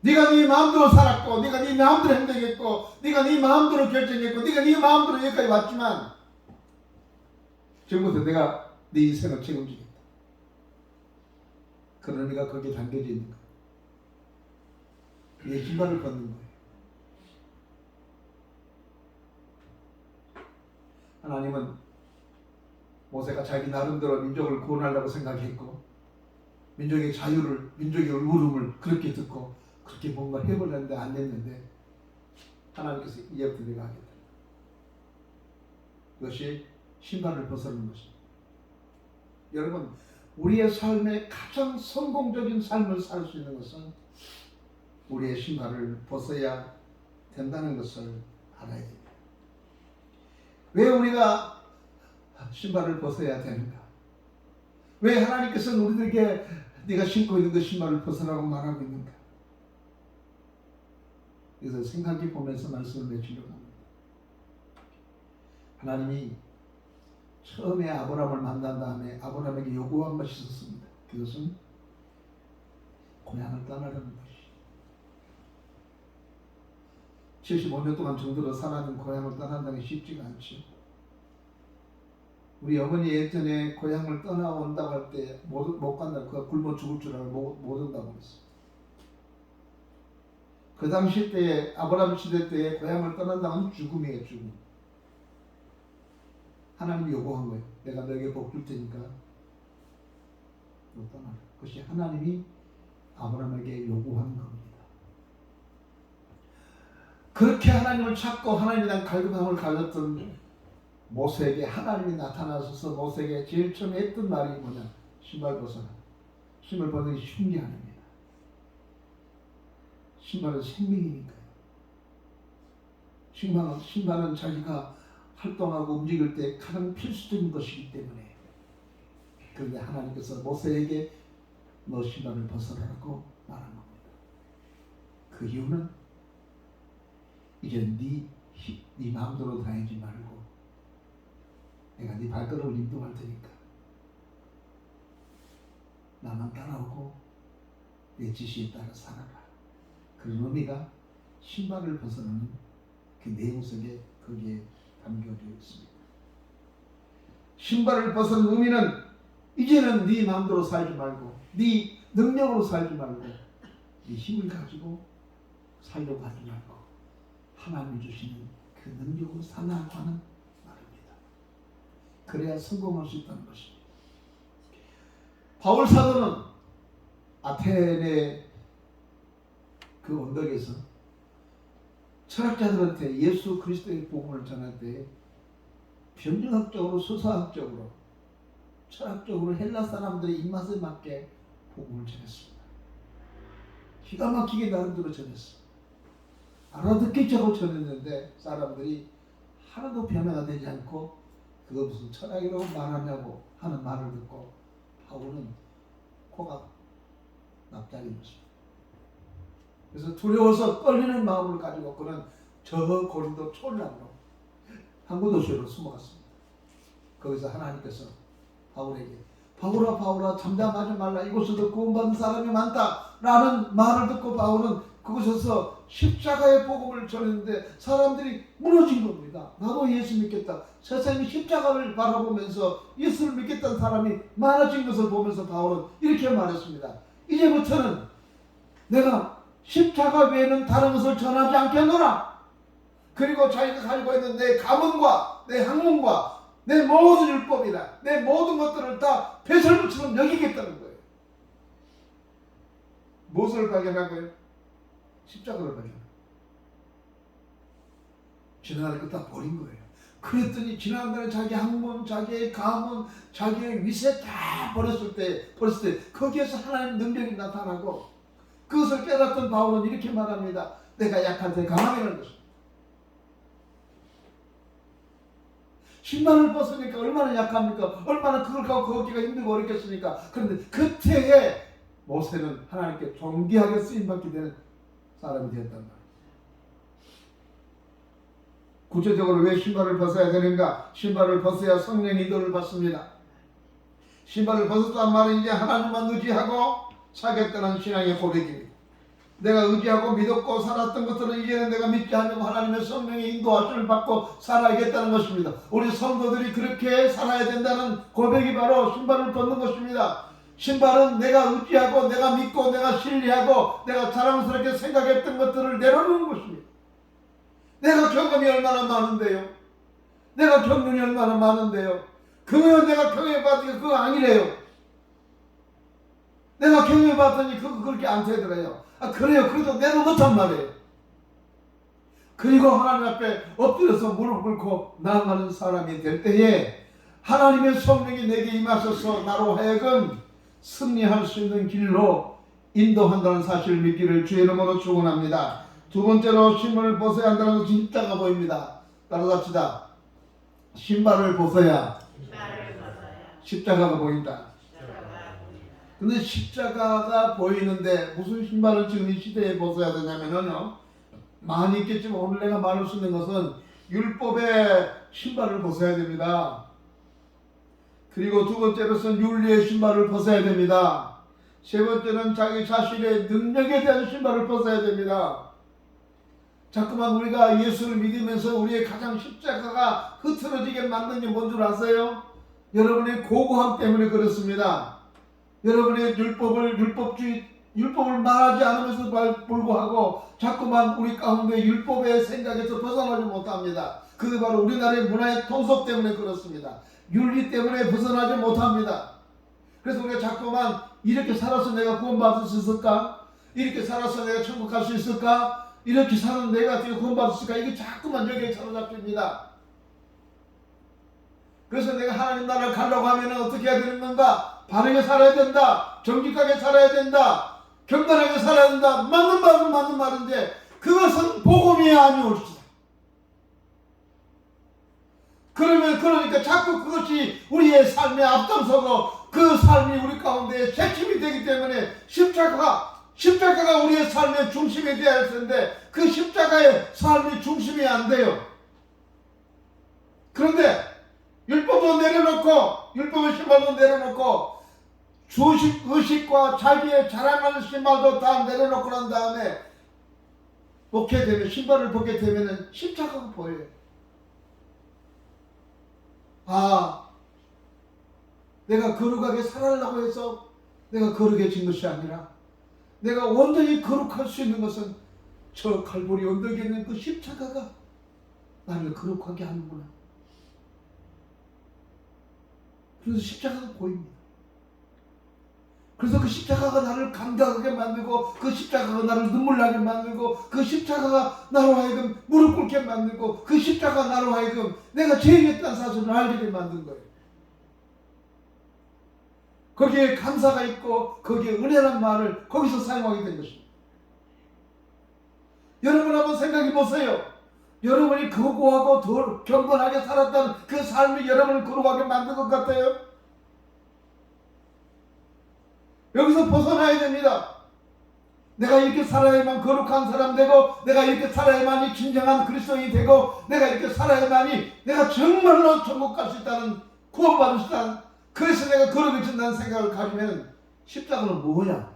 네가 네 마음대로 살았고 네가 네 마음대로 행동했고 네가 네 마음대로 결정했고 네가 네 마음대로 여기까지 왔지만 지금부터 내가 네 인생을 책임지겠다. 그런 의미가 거기에 담겨져 있는 거예요. 네 신발을 벗는 거예요. 하나님은 모세가 자기 나름대로 민족을 구원하려고 생각했고 민족의 자유를, 민족의 울음을 그렇게 듣고 그렇게 뭔가 해보려는데 안 됐는데 하나님께서 이제부터 내가 하겠다. 그것이 신발을 벗어나는 것입니다. 여러분 우리의 삶의 가장 성공적인 삶을 살 수 있는 것은 우리의 신발을 벗어야 된다는 것을 알아야 됩니다. 왜 우리가 신발을 벗어야 되는가? 왜 하나님께서는 우리들에게 네가 신고 있는 그 신발을 벗으라고 말하고 있는가? 그래서 생각해 보면서 말씀을 맺으려고 합니다. 하나님이 처음에 아브라함을 만난 다음에 아브라함에게 요구한 것이 있었습니다. 그것은 고향을 떠나려는 것이. 75년 동안 정도로 살아는 고향을 떠난다는 게 쉽지가 않죠. 우리 어머니 예전에 고향을 떠나온다고 할 때 못 간다. 그가 굶어 죽을 줄 알고 못 온다고 그랬어. 그 당시 때에 아브라함 시대 때에 고향을 떠난다면 죽음이에요. 죽음. 하나님이 요구한 거예요. 내가 너에게 복 줄 테니까 너 떠나라. 그것이 하나님이 아브라함에게 요구한 겁니다. 그렇게 하나님을 찾고 하나님에 대한 갈급함을 가졌던 모세에게 하나님이 나타나셔서 모세에게 제일 처음에 했던 말이 뭐냐? 신발 벗어라. 신발 벗는 게 쉬운 게 아닙니다. 신발은 생명이니까요. 신발은 자기가 활동하고 움직일 때 가장 필수적인 것이기 때문에. 그런데 하나님께서 모세에게 너 신발을 벗어라라고 말한 겁니다. 그 이유는 이제 네 마음대로 다니지 말고 내가 네 발걸음을 인도할 테니까 나만 따라오고 내 지시에 따라 살아라. 그런 의미가 신발을 벗어나는 그 내용 속에 거기에 담겨져 있습니다. 신발을 벗어나는 의미는 이제는 네 마음대로 살지 말고 네 능력으로 살지 말고 네 힘을 가지고 살려고 하지 말고 하나님이 주시는 그 능력으로 살라고 하는 말입니다. 그래야 성공할 수 있다는 것입니다. 바울 사도는 아테네 그 언덕에서 철학자들한테 예수 그리스도의 복음을 전할 때 변증학적으로 수사학적으로 철학적으로 헬라 사람들의 입맛에 맞게 복음을 전했습니다. 기가 막히게 나름대로 전했습니다. 알아듣겠자고 전했는데 사람들이 하나도 변화가 되지 않고 그거 무슨 철학이라고 말하냐고 하는 말을 듣고 바울은 코가 납작해졌습니다. 그래서 두려워서 떨리는 마음을 가지고 그는 저 고린도 촌랑으로 항구 도시로 숨어갔습니다. 거기서 하나님께서 바울에게 바울아 잠잠하지 말라 이곳에도 구원받은 사람이 많다라는 말을 듣고 바울은 그곳에서 십자가의 복음을 전했는데 사람들이 무너진 겁니다. 나도 예수 믿겠다. 세상이 십자가를 바라보면서 예수를 믿겠다는 사람이 많아진 것을 보면서 바울은 이렇게 말했습니다. 이제부터는 내가 십자가 외에는 다른 것을 전하지 않겠노라. 그리고 자기가 가지고 있는 내 가문과 내 학문과 내 모든 율법이나 내 모든 것들을 다 배설물처럼 여기겠다는 거예요. 무엇을 발견한 거예요? 십자가를 발견한 거예요. 지난날에 그거 다 버린 거예요. 그랬더니 지난날에 자기 학문, 자기의 가문, 자기의 위세 다 버렸을 때 거기에서 하나님의 능력이 나타나고 그것을 깨닫던 바울은 이렇게 말합니다. 내가 약할 때 강하게는 것입니다. 신발을 벗으니까 얼마나 약합니까? 얼마나 그걸 갖고 걷기가 힘들고 어렵겠습니까? 그런데 그때에 모세는 하나님께 존귀하게 쓰임받게 되는 사람이 되었단 말이에요. 구체적으로 왜 신발을 벗어야 되는가? 신발을 벗어야 성령 인도를 받습니다. 신발을 벗었다는 말은 이제 하나님만 의지하고 살겠다는 신앙의 고백입니다. 내가 의지하고 믿었고 살았던 것들은 이제는 내가 믿지 않고 하나님의 성령의 인도하심을 받고 살아야겠다는 것입니다. 우리 성도들이 그렇게 살아야 된다는 고백이 바로 신발을 벗는 것입니다. 신발은 내가 의지하고 내가 믿고 내가 신뢰하고 내가 자랑스럽게 생각했던 것들을 내려놓는 것입니다. 내가 경험이 얼마나 많은데요. 내가 경륜이 얼마나 많은데요. 그러면 내가 경험해봤더니 그거 아니래요. 내가 경험해봤더니 그거 그렇게 안 되더래요. 그래요. 그래도 내려놓단 말이에요. 그리고 하나님 앞에 엎드려서 무릎 꿇고 나아가는 사람이 될 때에 하나님의 성령이 내게 임하셔서 나로 하여금 승리할 수 있는 길로 인도한다는 사실을 믿기를 주의 이름으로 축원합니다. 두 번째로 신발을 벗어야 한다는 것은 십자가 보입니다. 따라갑시다. 신발을 벗어야 십자가가 보인다. 근데 십자가가 보이는데 무슨 신발을 지금 이 시대에 벗어야 되냐면요. 많이 있겠지만 오늘 내가 말할 수 있는 것은 율법의 신발을 벗어야 됩니다. 그리고 두 번째로는 윤리의 신발을 벗어야 됩니다. 세 번째는 자기 자신의 능력에 대한 신발을 벗어야 됩니다. 자꾸만 우리가 예수를 믿으면서 우리의 가장 십자가가 흐트러지게 만든 게 뭔 줄 아세요? 여러분의 고고함 때문에 그렇습니다. 여러분의 율법을 말하지 않으면서 불구하고 자꾸만 우리 가운데 율법의 생각에서 벗어나지 못합니다. 그게 바로 우리나라의 문화의 통속 때문에 그렇습니다. 윤리 때문에 벗어나지 못합니다. 그래서 우리가 자꾸만 이렇게 살아서 내가 구원받을 수 있을까? 이렇게 살아서 내가 천국 갈 수 있을까? 이렇게 사는 내가 어떻게 구원받을 수 있을까? 이게 자꾸만 여기에 사로잡힙니다. 그래서 내가 하나님 나라를 가려고 하면 어떻게 해야 되는 건가? 바르게 살아야 된다. 정직하게 살아야 된다. 경건하게 살아야 된다. 맞는 말인데 그것은 복음이 아니올지다. 그러니까 자꾸 그것이 우리의 삶에 앞장서고 그 삶이 우리 가운데 핵심이 되기 때문에 십자가가 우리의 삶의 중심이 되어야 할 텐데 그 십자가의 삶이 중심이 안 돼요. 그런데 율법도 내려놓고 율법의 신발도 내려놓고 의식과 자기의 자랑하는 신발도 다 내려놓고 난 다음에 신발을 벗게 되면 십자가가 보여요. 내가 거룩하게 살아가려고 해서 내가 거룩해진 것이 아니라 내가 온전히 거룩할 수 있는 것은 저 칼보리 언덕에 있는 그 십자가가 나를 거룩하게 하는구나. 그래서 십자가가 보입니다. 그래서 그 십자가가 나를 감격하게 만들고 그 십자가가 나를 눈물 나게 만들고 그 십자가가 나로 하여금 무릎 꿇게 만들고 그 십자가가 나로 하여금 내가 죄인이었다는 사실을 알게 만든 거예요. 거기에 감사가 있고 거기에 은혜란 말을 거기서 사용하게 된 것입니다. 여러분 한번 생각해 보세요. 여러분이 거고하고 더 경건하게 살았던 그 삶이 여러분을 거룩하게 만든 것 같아요? 여기서 벗어나야 됩니다. 내가 이렇게 살아야만 거룩한 사람 되고 내가 이렇게 살아야만이 진정한 그리스도인이 되고 내가 이렇게 살아야만이 내가 정말로 천국 갈 수 있다는 구원받을 수 있다는 그래서 내가 거룩해진다는 생각을 가지면 십자가는 뭐냐?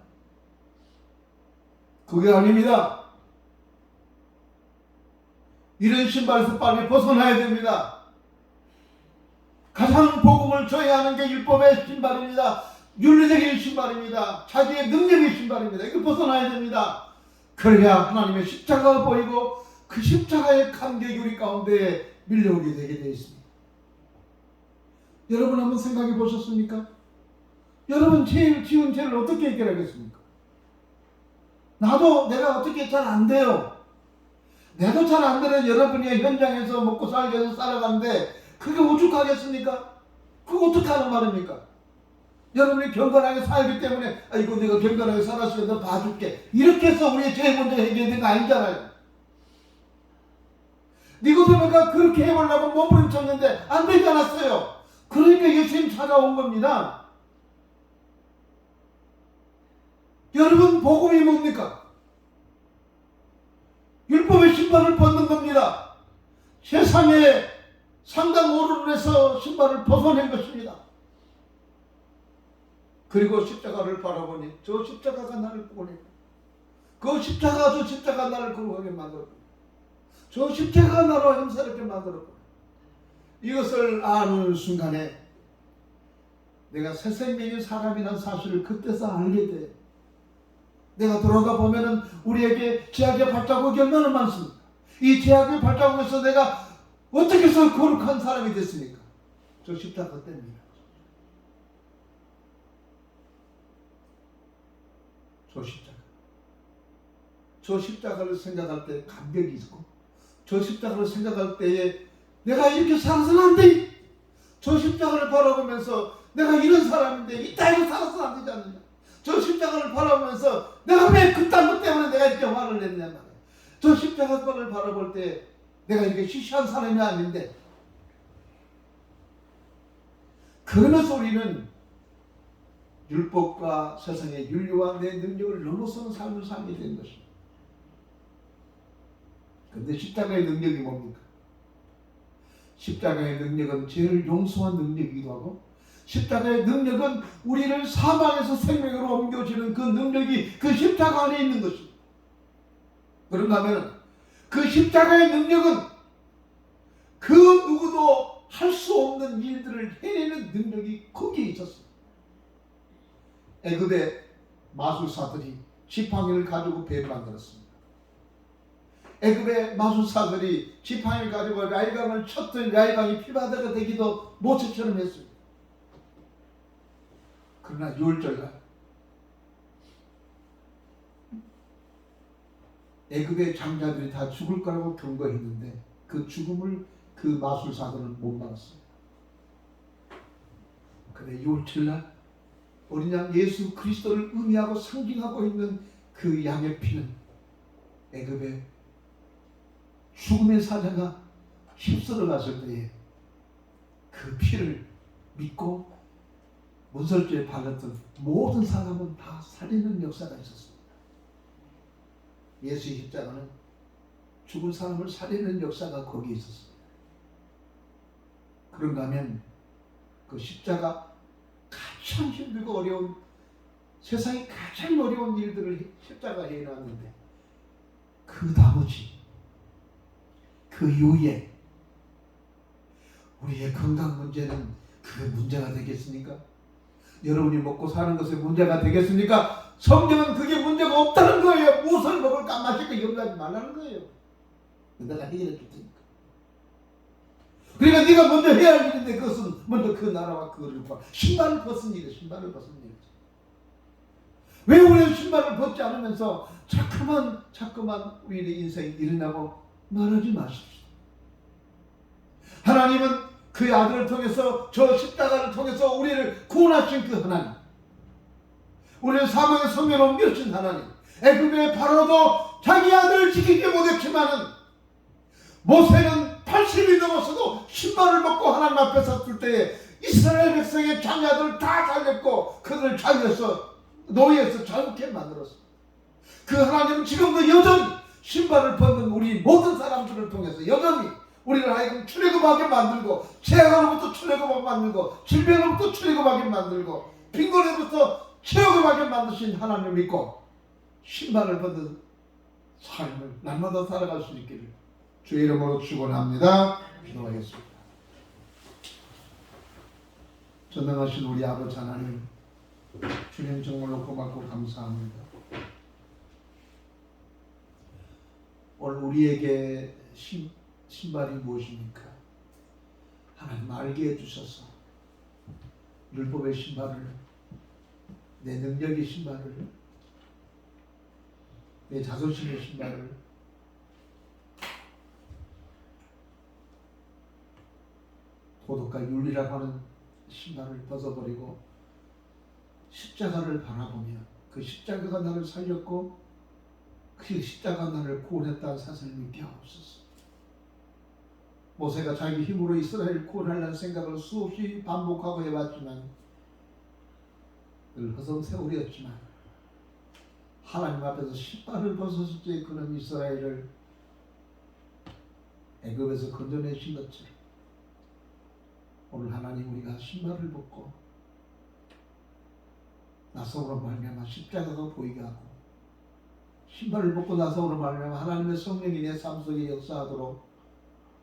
그게 아닙니다. 이런 신발에서 빨리 벗어나야 됩니다. 가장 복음을 줘야 하는 게 율법의 신발입니다. 윤리적인 신발입니다. 자기의 능력의 신발입니다. 이거 벗어나야 됩니다. 그래야 하나님의 십자가가 보이고 그 십자가의 감격이 우리 가운데 밀려오게 되게 되어 있습니다. 여러분 한번 생각해 보셨습니까? 여러분 지은 죄를 어떻게 해결하겠습니까? 내가 어떻게 잘 안 돼요. 내도 잘 안 되는 여러분이 현장에서 먹고 살기 위해서 살아가는데 그게 오죽하겠습니까? 그거 어떻게 하는 말입니까? 여러분이 경건하게 살기 때문에 아이고 내가 경건하게 살았으면 너 봐줄게 이렇게 해서 우리의 죄 문제 해결된 거 아니잖아요. 니고데모가 그렇게 해보려고 몸부림쳤는데 안 되지 않았어요. 그러니까 예수님 찾아온 겁니다. 여러분 복음이 뭡니까? 율법의 신발을 벗는 겁니다. 세상에 상당 오류를 해서 신발을 벗어낸 것입니다. 그리고 십자가를 바라보니 저 십자가가 나를 보내고 그 십자가 나를 거룩하게 만들었고 저 십자가가 나로 형사롭게 만들었고 이것을 아는 순간에 내가 새 생명의 사람이라는 사실을 그때서 알게 돼. 내가 돌아가 보면은 우리에게 제약의 발자국이 얼마나 많습니까? 이 제약의 발자국에서 내가 어떻게 해서 거룩한 사람이 됐습니까? 저 십자가 때문이에요. 저 십자가를 생각할 때 감격이 있고 저 십자가를 생각할 때에 내가 이렇게 살아서는 안 돼. 저 십자가를 바라보면서 내가 이런 사람인데 이 따위로 살아서는 안 되지 않느냐. 저 십자가를 바라보면서 내가 왜 그딴 것 때문에 내가 이렇게 화를 냈냐 말이야. 저 십자가를 바라볼 때 내가 이렇게 시시한 사람이 아닌데 그러면서 우리는 율법과 세상의 윤리와 내 능력을 넘어서는 삶을 살게 된 것입니다. 그런데 십자가의 능력이 뭡니까? 십자가의 능력은 죄를 용서한 능력이기도 하고 십자가의 능력은 우리를 사망에서 생명으로 옮겨주는 그 능력이 그 십자가 안에 있는 것입니다. 그런가 하면 그 십자가의 능력은 그 누구도 할 수 없는 일들을 해내는 능력이 거기에 있었어요. 애굽의 마술사들이 지팡이를 가지고 배를 만들었습니다. 애굽의 마술사들이 지팡이를 가지고 라일강을 쳤더니 라일강이 피바다가 되기도 모처처럼 했습니다. 그러나 6월절날 애굽의 장자들이 다 죽을 거라고 경고했는데 그 죽음을 그 마술사들은 못 막았어요. 근데 6월절날 어린 양 예수 그리스도를 의미하고 상징하고 있는 그 양의 피는 애굽의 죽음의 사자가 휩쓸어 갔을 때에 그 피를 믿고 문설주에 발랐던 모든 사람은 다 살리는 역사가 있었습니다. 예수의 십자가는 죽은 사람을 살리는 역사가 거기에 있었습니다. 그런가 하면 그 십자가 가장 힘들고 어려운 세상에 가장 어려운 일들을 십자가에 해놨는데 그 나머지 그 이후에 우리의 건강 문제는 그게 문제가 되겠습니까? 여러분이 먹고 사는 것에 문제가 되겠습니까? 성경은 그게 문제가 없다는 거예요. 무엇을 먹을까 마실까 염려하지 말라는 거예요. 내가 해결해 줄 테니까. 그러니까 네가 먼저 해야 할 일인데 그것은 먼저 그 나라와 그거를 봐. 신발을 벗은 일이에요. 신발을 벗은 일이죠. 왜 우리는 신발을 벗지 않으면서 자꾸만 우리의 인생이 일어나고 말하지 마십시오. 하나님은 그의 아들을 통해서 저 십자가를 통해서 우리를 구원하신 그 하나님, 우리를 사망의 성면에 옮겨주신 하나님, 애굽의 바로도 자기 아들을 지키지 못했지만은 모세는 80이 넘어서도 신발을 벗고 하나님 앞에 섰을 때에 이스라엘 백성의 장자들을 다 살렸고 그들을 자유에서 노예에서 자유케 만들었어. 그 하나님은 지금도 여전히 신발을 벗는 우리 모든 사람들을 통해서 여전히 우리를 하여금 출애굽하게 만들고 재앙으로부터 출애굽하게 만들고 질병으로부터 출애굽하게 만들고 빈곤으로부터 출애굽하게 만드신 하나님을 믿고 신발을 벗는 삶을 날마다 살아갈 수 있기를 주의 이름으로 축원합니다. 기도하겠습니다. 전능하신 우리 아버지 하나님, 주님 정말로 고맙고 감사합니다. 오늘 우리에게 신발이 무엇입니까? 하나님 알게 해주셔서 율법의 신발을, 내 능력의 신발을, 내 자존심의 신발을, 도덕과 윤리라고 하는 신발을 벗어버리고 십자가를 바라보며 그 십자가가 나를 살렸고 그 십자가가 나를 구원했다는 사실을 믿게 하옵소서. 모세가 자기 힘으로 이스라엘을 구원하려는 생각을 수없이 반복하고 해봤지만 늘 허송세월이었지만 하나님 앞에서 신발을 벗었을 때 그는 이스라엘을 애굽에서 건져내신 것처럼 오늘 하나님 우리가 신발을 벗고 나서로 말미암아 십자가가 보이게 하고 신발을 벗고 나서로 말미암아 하나님의 성령이 내 삶 속에 역사하도록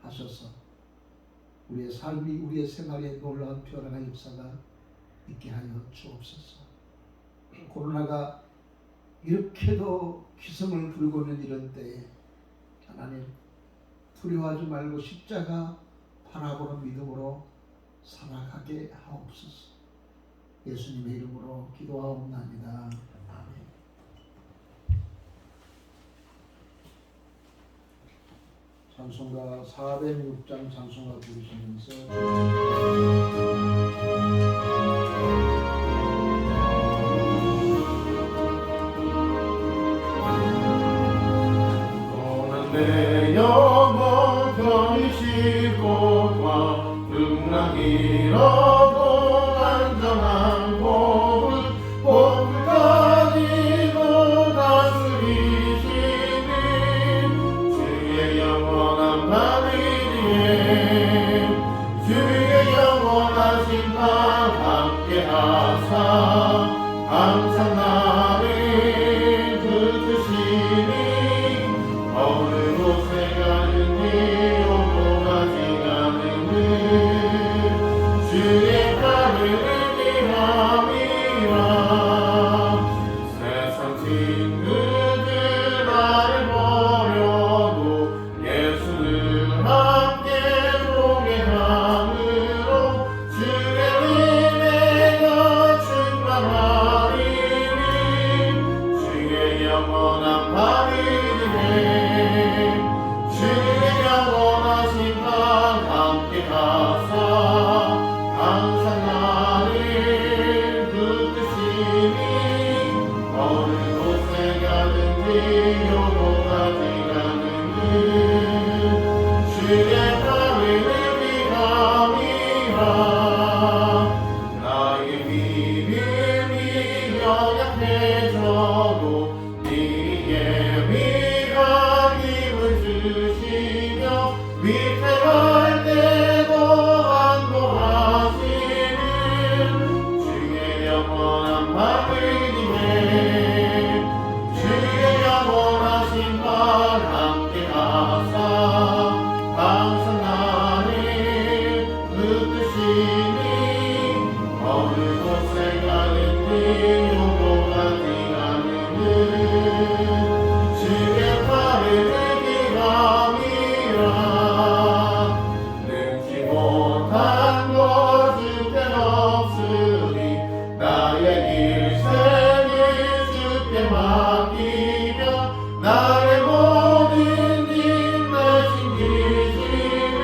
하셔서 우리의 삶이 우리의 생활에 놀라운 변화가 역사가 있게 하여 주옵소서. 코로나가 이렇게도 기승을 부리고 있는 이런 때에 하나님 두려워하지 말고 십자가 바라보는 믿음으로 살아가게 하옵소서. 예수님의 이름으로 기도하옵나이다. 아멘. 찬송가 406장 찬송가 부르시면서 내 영혼 편히 싣고와 등락이라도 안전한 복을 가지고 다스리시니 주의 영원한 밤이기에 주의 영원하신 밤 함께하사 항상 나를 붙드시니 어느 곳에 가든지 오고가지 않으니 어느 곳에 가든지 요동하지 않는 주의 바위를 비감이라 나의 믿음이 연약해져도 네의 위가 힘을 주시며 위태할 때도 안도하시는 주의 영원한 밤을 위해 주의 영원하신 발 함께 하사 항상 나를 붙드시니 어느 곳에 가든지 요동하지 않는 주의 팔을 기감이라 능지 못한 것 주께 없으니 나의 일생을 주께 맡기며 나의 모든 일 대신 지시는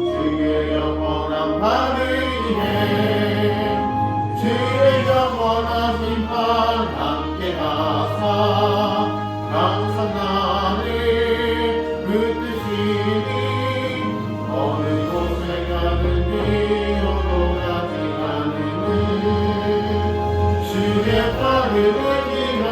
주의 영원한 밤을 위해 주의 영원하신 발 함께 하사 항상 나를 붙드시니 어느 곳에 가든지 요동하지 않는 주의 팔을 기감이라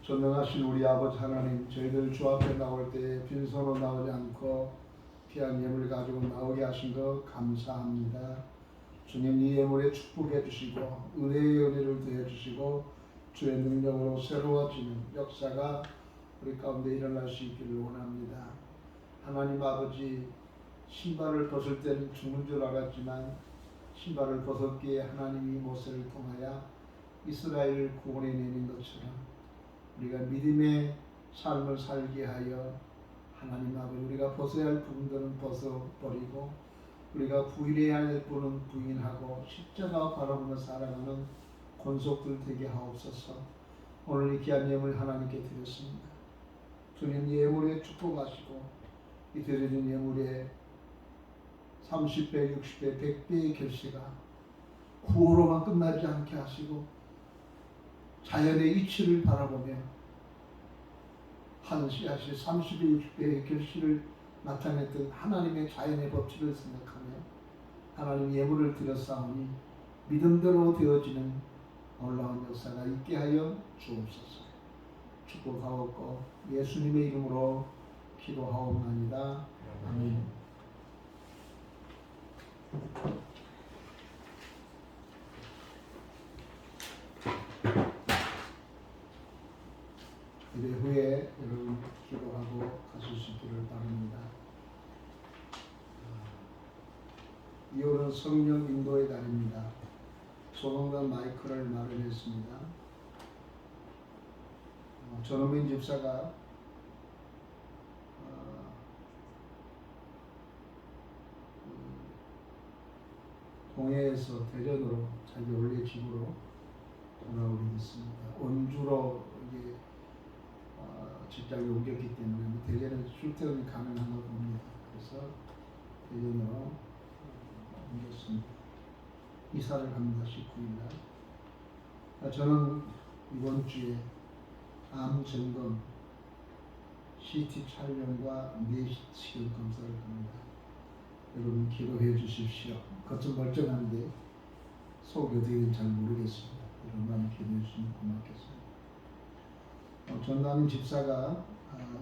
전능하신 우리 아버지 하나님, 저희들 주 앞에 나올 때 빈손으로 나오지 않고 귀한 예물 가지고 나오게 하신 것 감사합니다. 주님, 이 예물에 축복해 주시고 은혜의 은혜를 더해 주시고 주의 능력으로 새로워지는 역사가 우리 가운데 일어날 수 있기를 원합니다. 하나님 아버지, 신발을 벗을 때는 죽는 줄 알았지만 신발을 벗었기에 하나님이 모세를 통하여 이스라엘을 구원해내는 것처럼 우리가 믿음의 삶을 살게 하여 하나님 아버지, 우리가 벗어야 할 부분들은 벗어버리고 우리가 부인해야 할 부분은 부인하고 십자가 바라보며 살아가는 권속들 되게 하옵소서. 오늘 이 귀한 예물 하나님께 드렸습니다. 주님, 예물에 축복하시고 이 드려진 예물에 30배, 60배, 100배의 결실가 구호로만 끝나지 않게 하시고 자연의 이치를 바라보며 한 씨앗이 30배, 60배의 결실을 나타냈던 하나님의 자연의 법칙을 생각하며 하나님 예물을 드렸사오니 믿음대로 되어지는 놀라운 역사가 있게 하여 주옵소서. 축복하옵고 예수님의 이름으로 기도하옵나이다. 아멘. 예배 후에 여러분 기도하고 가실 수 있기를 바랍니다. 2월은 성령 인도의 달입니다. 소동단 마이크를 마련했습니다. 전호민 집사가 동해에서 대전으로 자기 원래 집으로 돌아오게 됐습니다. 원주로 이게 직장이 옮겼기 때문에 대전에서 출퇴근이 가능한 걸 봅니다. 그래서 대전으로 옮겼습니다. 이사를 합니다. 19일날. 저는 이번 주에 암 점검, CT 촬영과 내시경 검사를 합니다. 여러분 기도해 주십시오. 겉은 멀쩡한데 속이 어떻게 되는지 잘 모르겠습니다. 여러분 많이 기도해 주시면 고맙겠습니다. 전남 집사가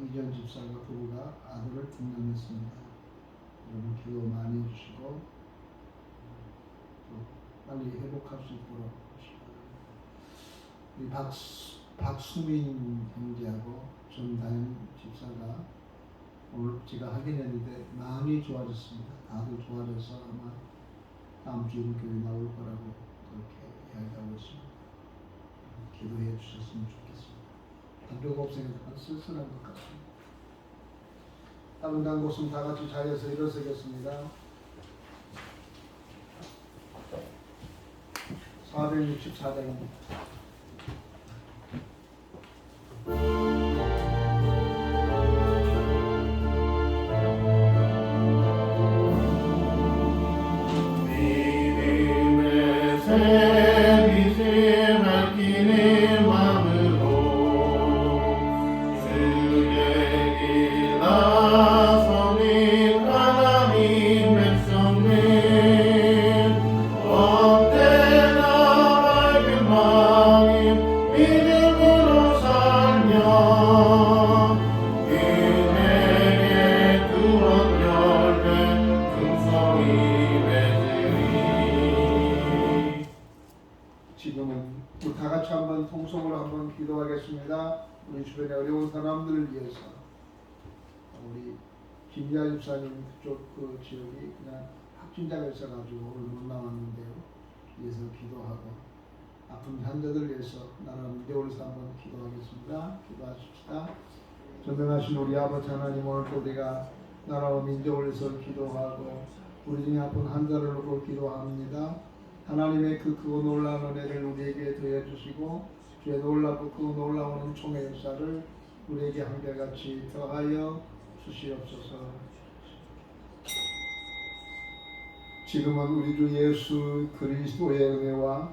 이전 집사가 부부가 아들을 등록했습니다. 여러분 기도 많이 해주시고 빨리 회복할 수 있도록 우리 박수민 형제하고 전다현 집사가 오늘 제가 확인했는데 마음이 좋아졌습니다. 다들 좋아져서 아마 다음 주에 교회 나올 거라고 그렇게 이야기하고 있습니다. 기도해 주셨으면 좋겠습니다. 담배가 없으니까 쓸쓸한 것 같습니다. 다른 간 곳은 다 같이 자리에서 일어서겠습니다. 464장입니다. 한번 통성으로 한번 기도하겠습니다. 우리 주변에 어려운 사람들을 위해서. 우리 김야 집사님 그쪽 그 지역이 그냥 확진자가 있어가지고 오늘 못 나왔는데요. 위해서 기도하고 아픈 환자들 위해서 나라 민대올에서 한번 기도하겠습니다. 기도하십시다. 전능하신 우리 아버지 하나님, 오늘 또 우리가 나라와 민족을 위해서 기도하고 우리 중에 아픈 환자를 놓고 기도합니다. 하나님의 그 크고 놀라운 은혜를 우리에게 더해 주시고 주의 놀랍고 크고 놀라운 총의 역사를 우리에게 한결같이 더하여 주시옵소서. 지금은 우리 주 예수 그리스도의 은혜와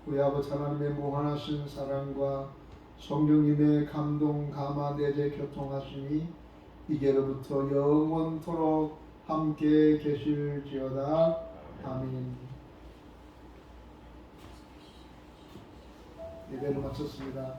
우리 아버지 하나님의 무한하신 사랑과 성령님의 감동 감화 내재 교통하심이 이제로부터 영원토록 함께 계실지어다. 아멘. 예배를 마쳤습니다.